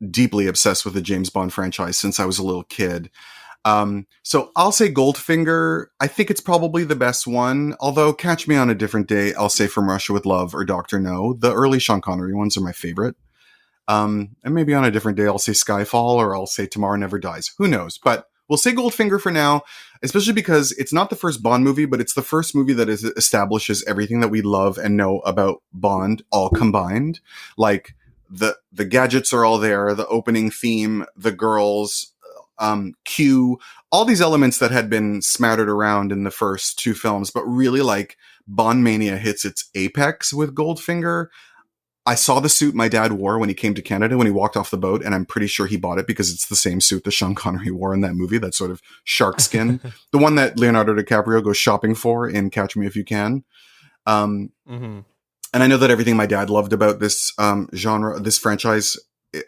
deeply obsessed with the James Bond franchise since I was a little kid. So I'll say Goldfinger. I think it's probably the best one, although Catch Me on a Different Day, I'll say From Russia with Love or Dr. No. The early Sean Connery ones are my favorite. And maybe on a different day, I'll say Skyfall or I'll say Tomorrow Never Dies. Who knows? But we'll say Goldfinger for now, especially because it's not the first Bond movie, but it's the first movie that establishes everything that we love and know about Bond all combined. Like the gadgets are all there, the opening theme, the girls, Q, all these elements that had been smattered around in the first two films, but really, like, Bond mania hits its apex with Goldfinger. I saw the suit my dad wore when he came to Canada when he walked off the boat, and I'm pretty sure he bought it because it's the same suit that Sean Connery wore in that movie, that sort of shark skin. The one that Leonardo DiCaprio goes shopping for in Catch Me If You Can. And I know that everything my dad loved about this genre, this franchise,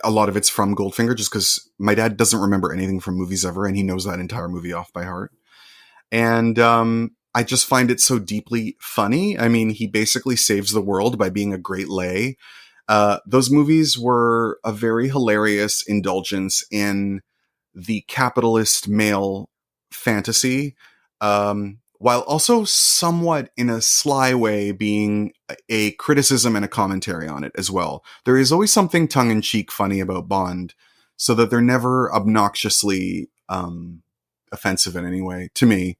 a lot of it's from Goldfinger, just because my dad doesn't remember anything from movies ever, and he knows that entire movie off by heart. And I just find it so deeply funny. I mean, he basically saves the world by being a great lay. Those movies were a very hilarious indulgence in the capitalist male fantasy, while also somewhat in a sly way being a criticism and a commentary on it as well. There is always something tongue-in-cheek funny about Bond, so that they're never obnoxiously offensive in any way to me.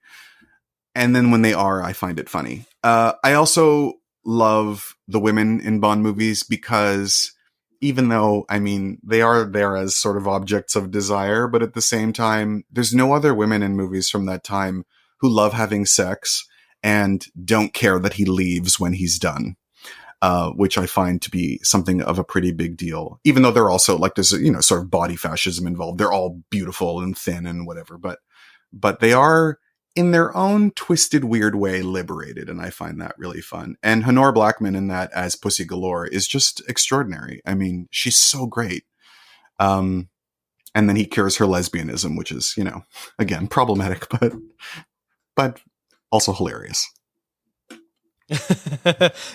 And then when they are, I find it funny. I also love the women in Bond movies because even though, I mean, they are there as sort of objects of desire, but at the same time, there's no other women in movies from that time who love having sex and don't care that he leaves when he's done, which I find to be something of a pretty big deal. Even though they're also like, there's, you know, sort of body fascism involved. They're all beautiful and thin and whatever, but they are in their own twisted, weird way liberated. And I find that really fun. And Honora Blackman in that as Pussy Galore is just extraordinary. I mean, she's so great. And then he cures her lesbianism, which is, you know, again, problematic, but also hilarious.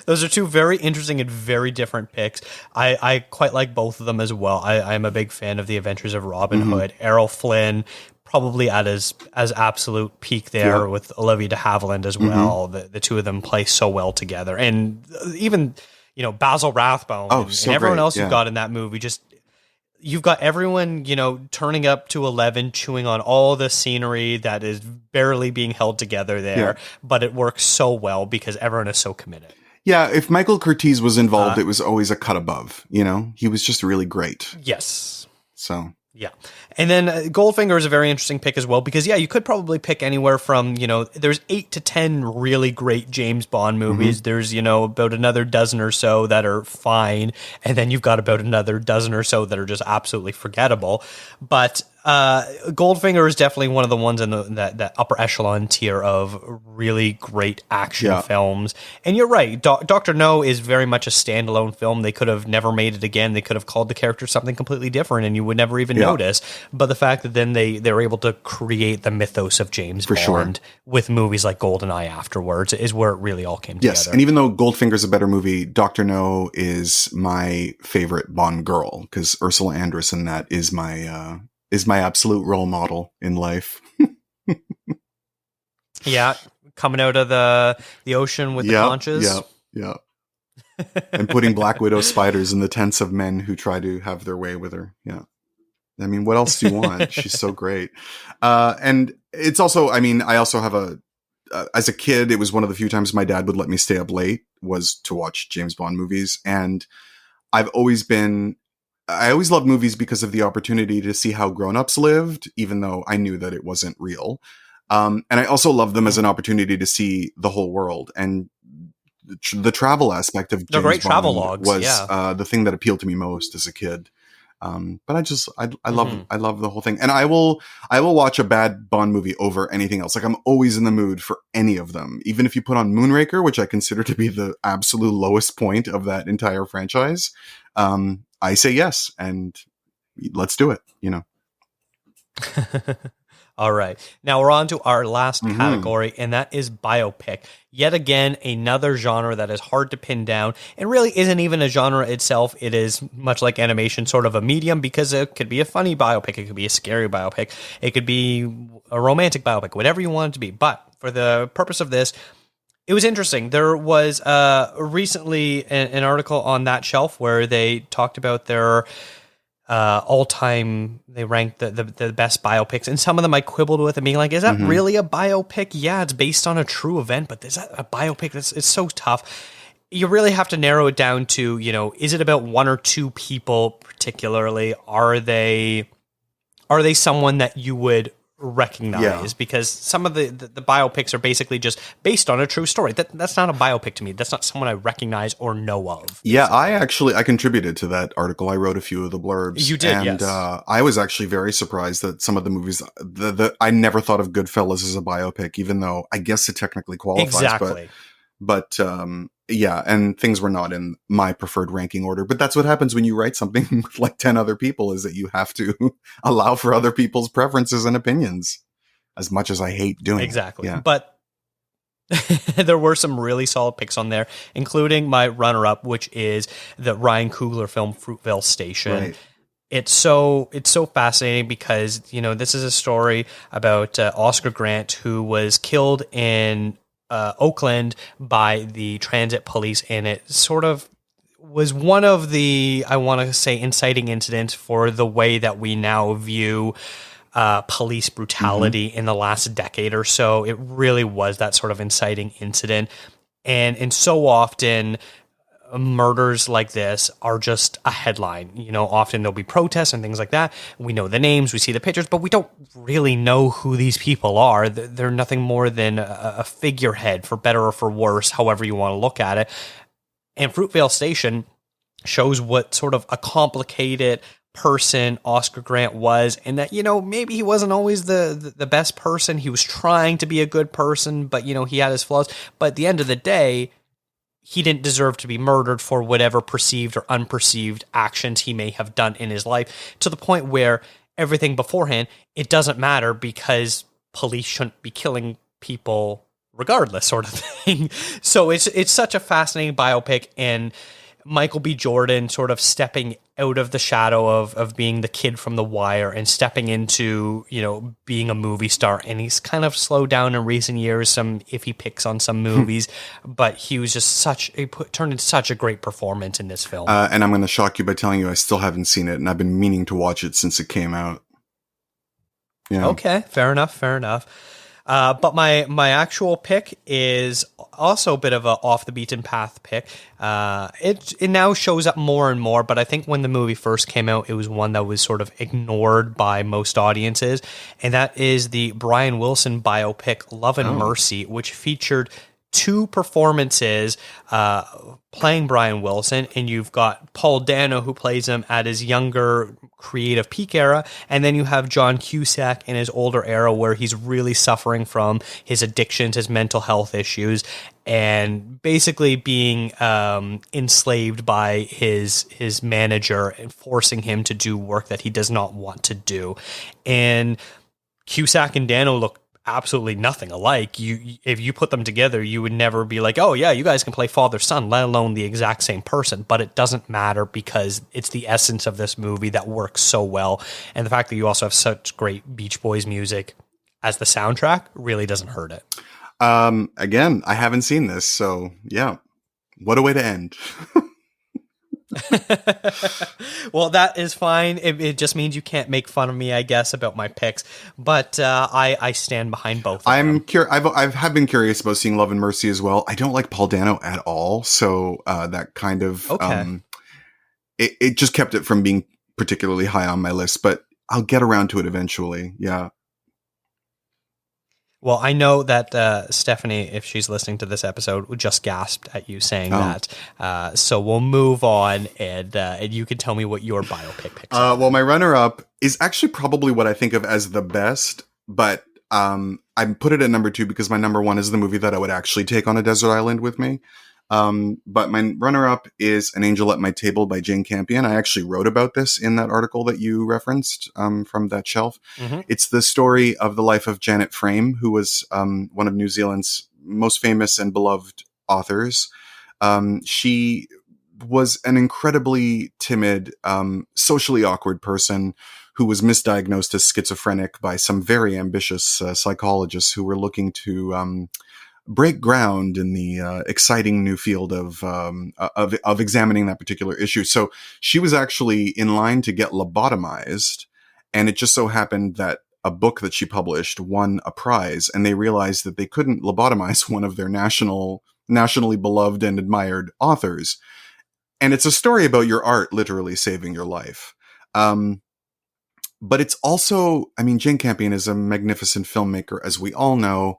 Those are two very interesting and very different picks. I quite like both of them as well. I'm a big fan of The Adventures of Robin Hood. Errol Flynn, probably at his absolute peak there with Olivia de Havilland as well. The two of them play so well together. And even, you know, Basil Rathbone and everyone else you've got in that movie, just you've got everyone, you know, turning up to 11, chewing on all the scenery that is barely being held together there, but it works so well because everyone is so committed. Yeah, if Michael Curtiz was involved, it was always a cut above, you know? He was just really great. Yes. So... yeah. And then Goldfinger is a very interesting pick as well because, yeah, you could probably pick anywhere from, you know, there's 8 to 10 really great James Bond movies. There's, you know, about another dozen or so that are fine. And then you've got about another dozen or so that are just absolutely forgettable. But Goldfinger is definitely one of the ones in that upper echelon tier of really great action films. And you're right. Dr. No is very much a standalone film. They could have never made it again. They could have called the character something completely different and you would never even notice. But the fact that then they were able to create the mythos of James Bond with movies like GoldenEye afterwards is where it really all came together. Yes, and even though Goldfinger's a better movie, Dr. No is my favorite Bond girl because Ursula Andress in that is my absolute role model in life. Yeah, coming out of the ocean with the conches. Yeah. And putting Black Widow spiders in the tents of men who try to have their way with her. Yeah. I mean, what else do you want? She's so great. And it's also, I mean, I also have as a kid, it was one of the few times my dad would let me stay up late was to watch James Bond movies. And I always loved movies because of the opportunity to see how grown-ups lived, even though I knew that it wasn't real. And I also loved them as an opportunity to see the whole world. And the travel aspect of James great Bond travel logs, was the thing that appealed to me most as a kid. But I love the whole thing. And I will watch a bad Bond movie over anything else. Like I'm always in the mood for any of them. Even if you put on Moonraker, which I consider to be the absolute lowest point of that entire franchise, I say yes, and let's do it, you know. All right. Now we're on to our last category, and that is biopic. Yet again, another genre that is hard to pin down and really isn't even a genre itself. It is much like animation, sort of a medium, because it could be a funny biopic. It could be a scary biopic. It could be a romantic biopic, whatever you want it to be. But for the purpose of this, it was interesting. There was recently an article on That Shelf where they talked about their all-time, they ranked the best biopics, and some of them I quibbled with and being like, is that really a biopic? Yeah, it's based on a true event, but is that a biopic? It's so tough. You really have to narrow it down to, you know, is it about one or two people particularly? Are they someone that you would recognize? Because some of the biopics are basically just based on a true story. That's not a biopic to me. That's not someone I recognize or know of. Basically. Yeah, I contributed to that article. I wrote a few of the blurbs. You did, and, yes. I was actually very surprised that some of the movies, I never thought of Goodfellas as a biopic, even though I guess it technically qualifies. Exactly. But yeah, and things were not in my preferred ranking order. But that's what happens when you write something with like 10 other people, is that you have to allow for other people's preferences and opinions, as much as I hate doing exactly. it. Yeah. But There were some really solid picks on there, including my runner-up, which is the Ryan Coogler film Fruitvale Station. Right. It's so fascinating because, this is a story about Oscar Grant, who was killed in Oakland by the transit police, and it sort of was one of the, I want to say, inciting incidents for the way that we now view police brutality in the last decade or so. It really was that sort of inciting incident. And so often murders like this are just a headline. Often there'll be protests and things like that. We know the names, we see the pictures, but we don't really know who these people are. They're nothing more than a figurehead, for better or for worse, however you want to look at it. And Fruitvale Station shows what sort of a complicated person Oscar Grant was, and that, maybe he wasn't always the best person. He was trying to be a good person, but, he had his flaws. But at the end of the day, he didn't deserve to be murdered for whatever perceived or unperceived actions he may have done in his life, to the point where everything beforehand, it doesn't matter because police shouldn't be killing people regardless, sort of thing. So it's such a fascinating biopic, and Michael B. Jordan sort of stepping out of the shadow of being the kid from The Wire and stepping into, being a movie star. And he's kind of slowed down in recent years, some iffy picks on some movies, but he was just turned into such a great performance in this film. And I'm going to shock you by telling you I still haven't seen it, and I've been meaning to watch it since it came out. Yeah. Okay, fair enough. But my actual pick is also a bit of a off the beaten path pick. It now shows up more and more, but I think when the movie first came out, it was one that was sort of ignored by most audiences, and that is the Brian Wilson biopic Love and Mercy, which featured two performances playing Brian Wilson, and you've got Paul Dano, who plays him at his younger creative peak era, and then you have John Cusack in his older era where he's really suffering from his addictions, his mental health issues, and basically being enslaved by his manager and forcing him to do work that he does not want to do. And Cusack and Dano look absolutely nothing alike. If you put them together, you would never be like, oh yeah, you guys can play father-son, let alone the exact same person. But it doesn't matter because it's the essence of this movie that works so well. And the fact that you also have such great Beach Boys music as the soundtrack really doesn't hurt it. Again, I haven't seen this, so yeah. What a way to end. Well, that is fine. It just means you can't make fun of me, I guess, about my picks. But I stand behind both. I have been curious about seeing Love and Mercy as well. I don't like Paul Dano at all, so that kind of it just kept it from being particularly high on my list. But I'll get around to it eventually. Yeah. Well, I know that Stephanie, if she's listening to this episode, just gasped at you saying that. So we'll move on, and you can tell me what your biopic picks are. Well, my runner-up is actually probably what I think of as the best, but I put it at number 2 because my number 1 is the movie that I would actually take on a desert island with me. But my runner-up is An Angel at My Table by Jane Campion. I actually wrote about this in that article that you referenced from that shelf. Mm-hmm. It's the story of the life of Janet Frame, who was one of New Zealand's most famous and beloved authors. She was an incredibly timid, socially awkward person who was misdiagnosed as schizophrenic by some very ambitious psychologists who were looking to break ground in the exciting new field of examining that particular issue. So she was actually in line to get lobotomized, and it just so happened that a book that she published won a prize, and they realized that they couldn't lobotomize one of their nationally beloved and admired authors. And it's a story about your art literally saving your life. But it's also, Jane Campion is a magnificent filmmaker, as we all know.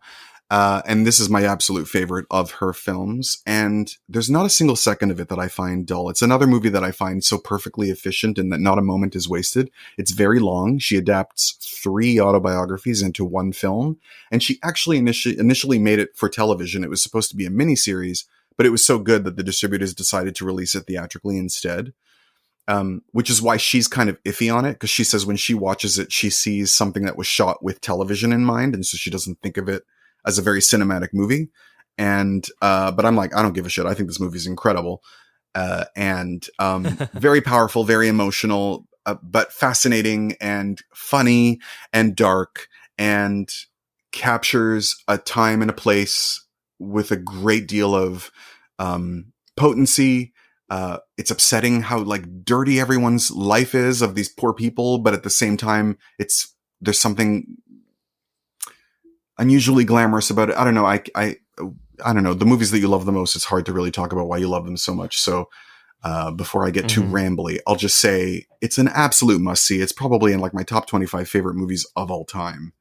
And this is my absolute favorite of her films. And there's not a single second of it that I find dull. It's another movie that I find so perfectly efficient in that not a moment is wasted. It's very long. She adapts 3 autobiographies into one film. And she actually initially made it for television. It was supposed to be a miniseries, but it was so good that the distributors decided to release it theatrically instead. Which is why she's kind of iffy on it, because she says when she watches it, she sees something that was shot with television in mind. And so she doesn't think of it as a very cinematic movie. And, but I'm like, I don't give a shit. I think this movie's incredible. And very powerful, very emotional, but fascinating and funny and dark, and captures a time and a place with a great deal of potency. It's upsetting how like dirty everyone's life is of these poor people, but at the same time, there's something unusually glamorous about it. I don't know. I don't know. The movies that you love the most, it's hard to really talk about why you love them so much. So, before I get too rambly, I'll just say it's an absolute must see. It's probably in like my top 25 favorite movies of all time.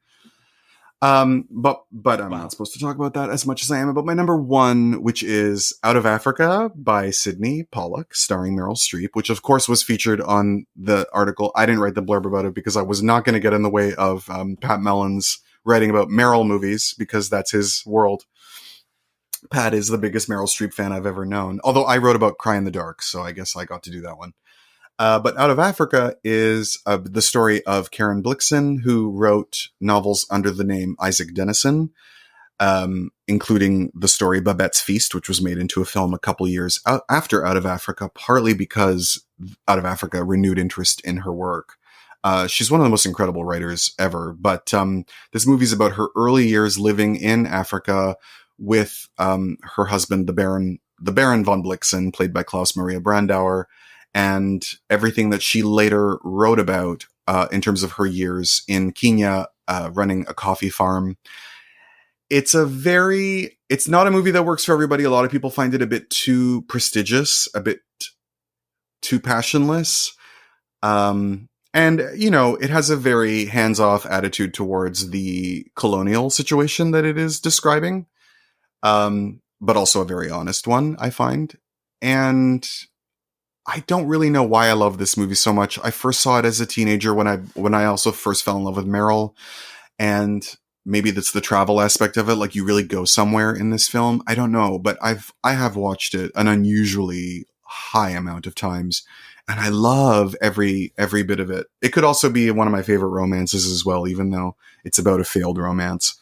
But I'm not supposed to talk about that as much as I am about my number one, which is Out of Africa by Sydney Pollack, starring Meryl Streep, which of course was featured on the article. I didn't write the blurb about it because I was not going to get in the way of, Pat Mellon's writing about Meryl movies, because that's his world. Pat is the biggest Meryl Streep fan I've ever known. Although I wrote about Cry in the Dark, so I guess I got to do that one. But Out of Africa is the story of Karen Blixen, who wrote novels under the name Isaac Dennison, including the story Babette's Feast, which was made into a film a couple years after Out of Africa, partly because Out of Africa renewed interest in her work. She's one of the most incredible writers ever. But this movie is about her early years living in Africa with her husband, the Baron von Blixen, played by Klaus Maria Brandauer, and everything that she later wrote about in terms of her years in Kenya, running a coffee farm. It's not a movie that works for everybody. A lot of people find it a bit too prestigious, a bit too passionless. And, you know, it has a very hands-off attitude towards the colonial situation that it is describing. But also a very honest one, I find. And I don't really know why I love this movie so much. I first saw it as a teenager when I also first fell in love with Meryl. And maybe that's the travel aspect of it. Like, you really go somewhere in this film. I don't know, but I have watched it an unusually high amount of times, and I love every bit of it. It could also be one of my favorite romances as well, even though it's about a failed romance,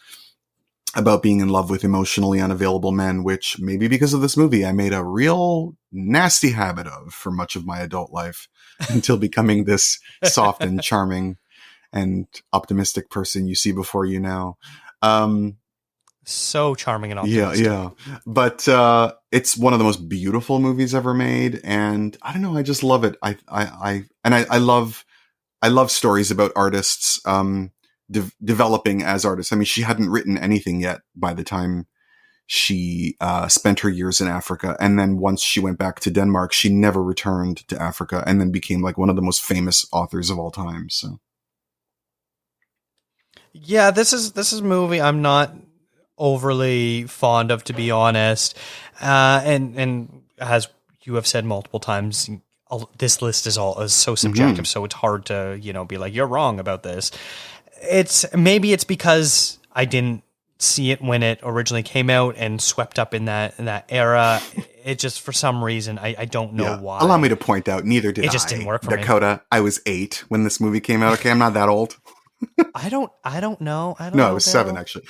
about being in love with emotionally unavailable men, which maybe because of this movie, I made a real nasty habit of for much of my adult life until becoming this soft and charming and optimistic person you see before you now. So charming and optimistic. Yeah. But, it's one of the most beautiful movies ever made. And I don't know, I just love it. I love stories about artists, developing as artists. I mean, she hadn't written anything yet by the time she spent her years in Africa. And then once she went back to Denmark, she never returned to Africa, and then became like one of the most famous authors of all time. So, yeah, this is a movie I'm not overly fond of, to be honest. And as you have said multiple times, this list is so subjective, so it's hard to, be like, you're wrong about this. Maybe it's because I didn't see it when it originally came out and swept up in that era. It just, for some reason, I don't know why. Allow me to point out, neither did I. It just didn't work for me. Dakota, I was 8 when this movie came out. Okay, I'm not that old. I don't know. No, I was 7 actually.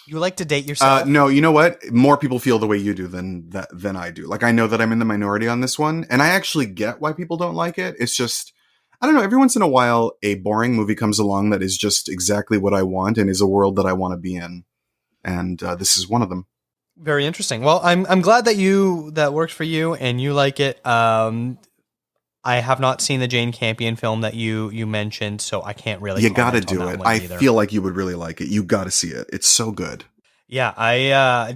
You like to date yourself? No, you know what? More people feel the way you do than I do. Like, I know that I'm in the minority on this one, and I actually get why people don't like it. It's just, I don't know. Every once in a while, a boring movie comes along that is just exactly what I want and is a world that I want to be in, and this is one of them. Very interesting. Well, I'm glad that worked for you and you like it. I have not seen the Jane Campion film that you mentioned, so I can't really. You got to do it. I feel like you would really like it. You got to see it. It's so good. Yeah,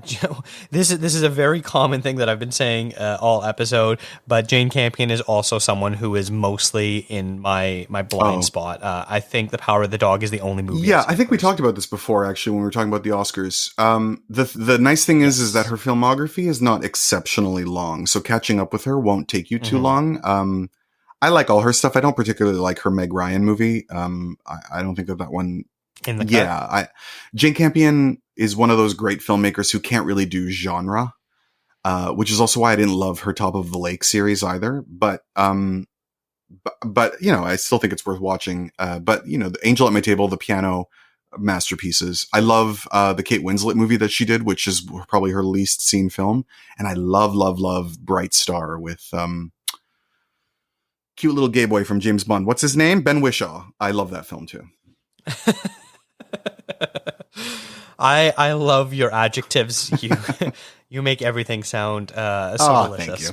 this is a very common thing that I've been saying all episode, but Jane Campion is also someone who is mostly in my blind spot. I think The Power of the Dog is the only movie. Yeah, I think we talked about this before, actually, when we were talking about the Oscars. The nice thing is that her filmography is not exceptionally long, so catching up with her won't take you too long. I like all her stuff. I don't particularly like her Meg Ryan movie. I don't think that one. In the cut. Yeah, Jane Campion is one of those great filmmakers who can't really do genre, which is also why I didn't love her Top of the Lake series either. But I still think it's worth watching. But The Angel at My Table, The Piano, masterpieces. I love the Kate Winslet movie that she did, which is probably her least seen film. And I love Bright Star with cute little gay boy from James Bond. What's his name? Ben Whishaw. I love that film too. I love your adjectives. You make everything sound so delicious. Thank you.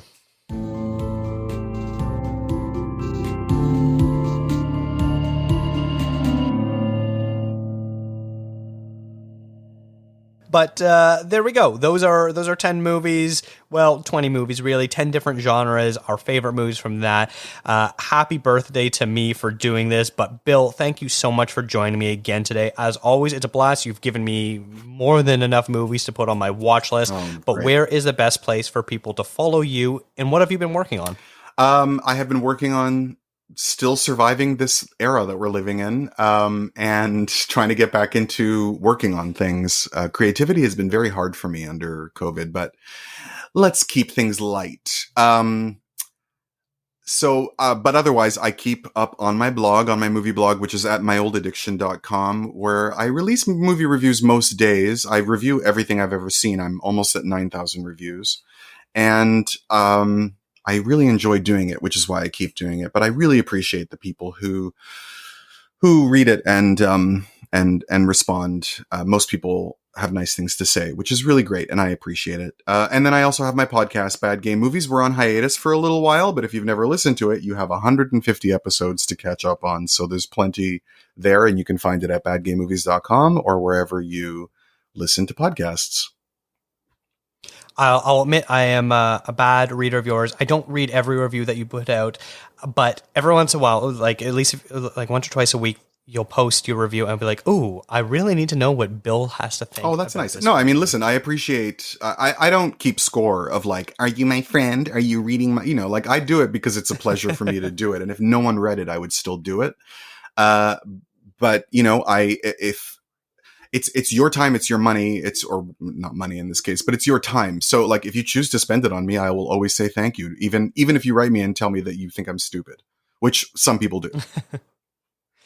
But there we go. Those are 10 movies. Well, 20 movies, really. 10 different genres. Our favorite movies from that. Happy birthday to me for doing this. But Bill, thank you so much for joining me again today. As always, it's a blast. You've given me more than enough movies to put on my watch list. But great. Where is the best place for people to follow you? And what have you been working on? I have been working on still surviving this era that we're living in, and trying to get back into working on things. Creativity has been very hard for me under COVID, but let's keep things light. But otherwise I keep up on my blog, on my movie blog, which is at myolladdiction.com, where I release movie reviews most days. I review everything I've ever seen. I'm almost at 9,000 reviews. And, I really enjoy doing it, which is why I keep doing it. But I really appreciate the people who read it and respond. Most people have nice things to say, which is really great, and I appreciate it. And then I also have my podcast, Bad Game Movies. We're on hiatus for a little while, but if you've never listened to it, you have 150 episodes to catch up on. So there's plenty there, and you can find it at badgamemovies.com or wherever you listen to podcasts. I'll admit I am a bad reader of yours. I don't read every review that you put out, but every once in a while, like at least like once or twice a week, you'll post your review and be like, "Ooh, I really need to know what Bill has to think." Oh, that's nice. No, I mean, listen, I appreciate. I don't keep score of like, "Are you my friend? Are you reading my?" Like I do it because it's a pleasure for me to do it, and if no one read it, I would still do it. But if it's your time, it's your money, or not money in this case, but it's your time. So like, if you choose to spend it on me, I will always say thank you. Even if you write me and tell me that you think I'm stupid, which some people do.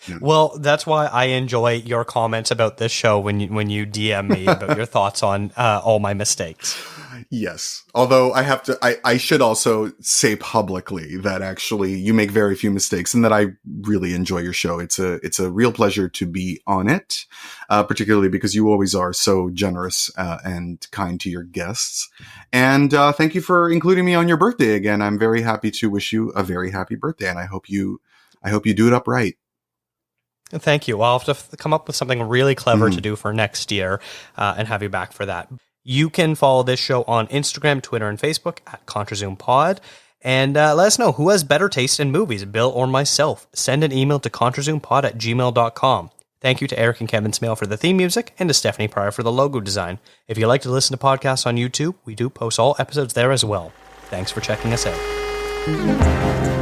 Yeah. Well, that's why I enjoy your comments about this show when you DM me about your thoughts on all my mistakes. Yes. Although I should also say publicly that actually you make very few mistakes and that I really enjoy your show. It's a real pleasure to be on it, particularly because you always are so generous and kind to your guests. And thank you for including me on your birthday again. I'm very happy to wish you a very happy birthday, and I hope you do it upright. Thank you. Well, I'll have to come up with something really clever to do for next year and have you back for that. You can follow this show on Instagram, Twitter, and Facebook at contrazoompod. And let us know who has better taste in movies, Bill or myself. Send an email to contrazoompod@gmail.com. Thank you to Eric and Kevin Smale for the theme music and to Stephanie Pryor for the logo design. If you like to listen to podcasts on YouTube, we do post all episodes there as well. Thanks for checking us out.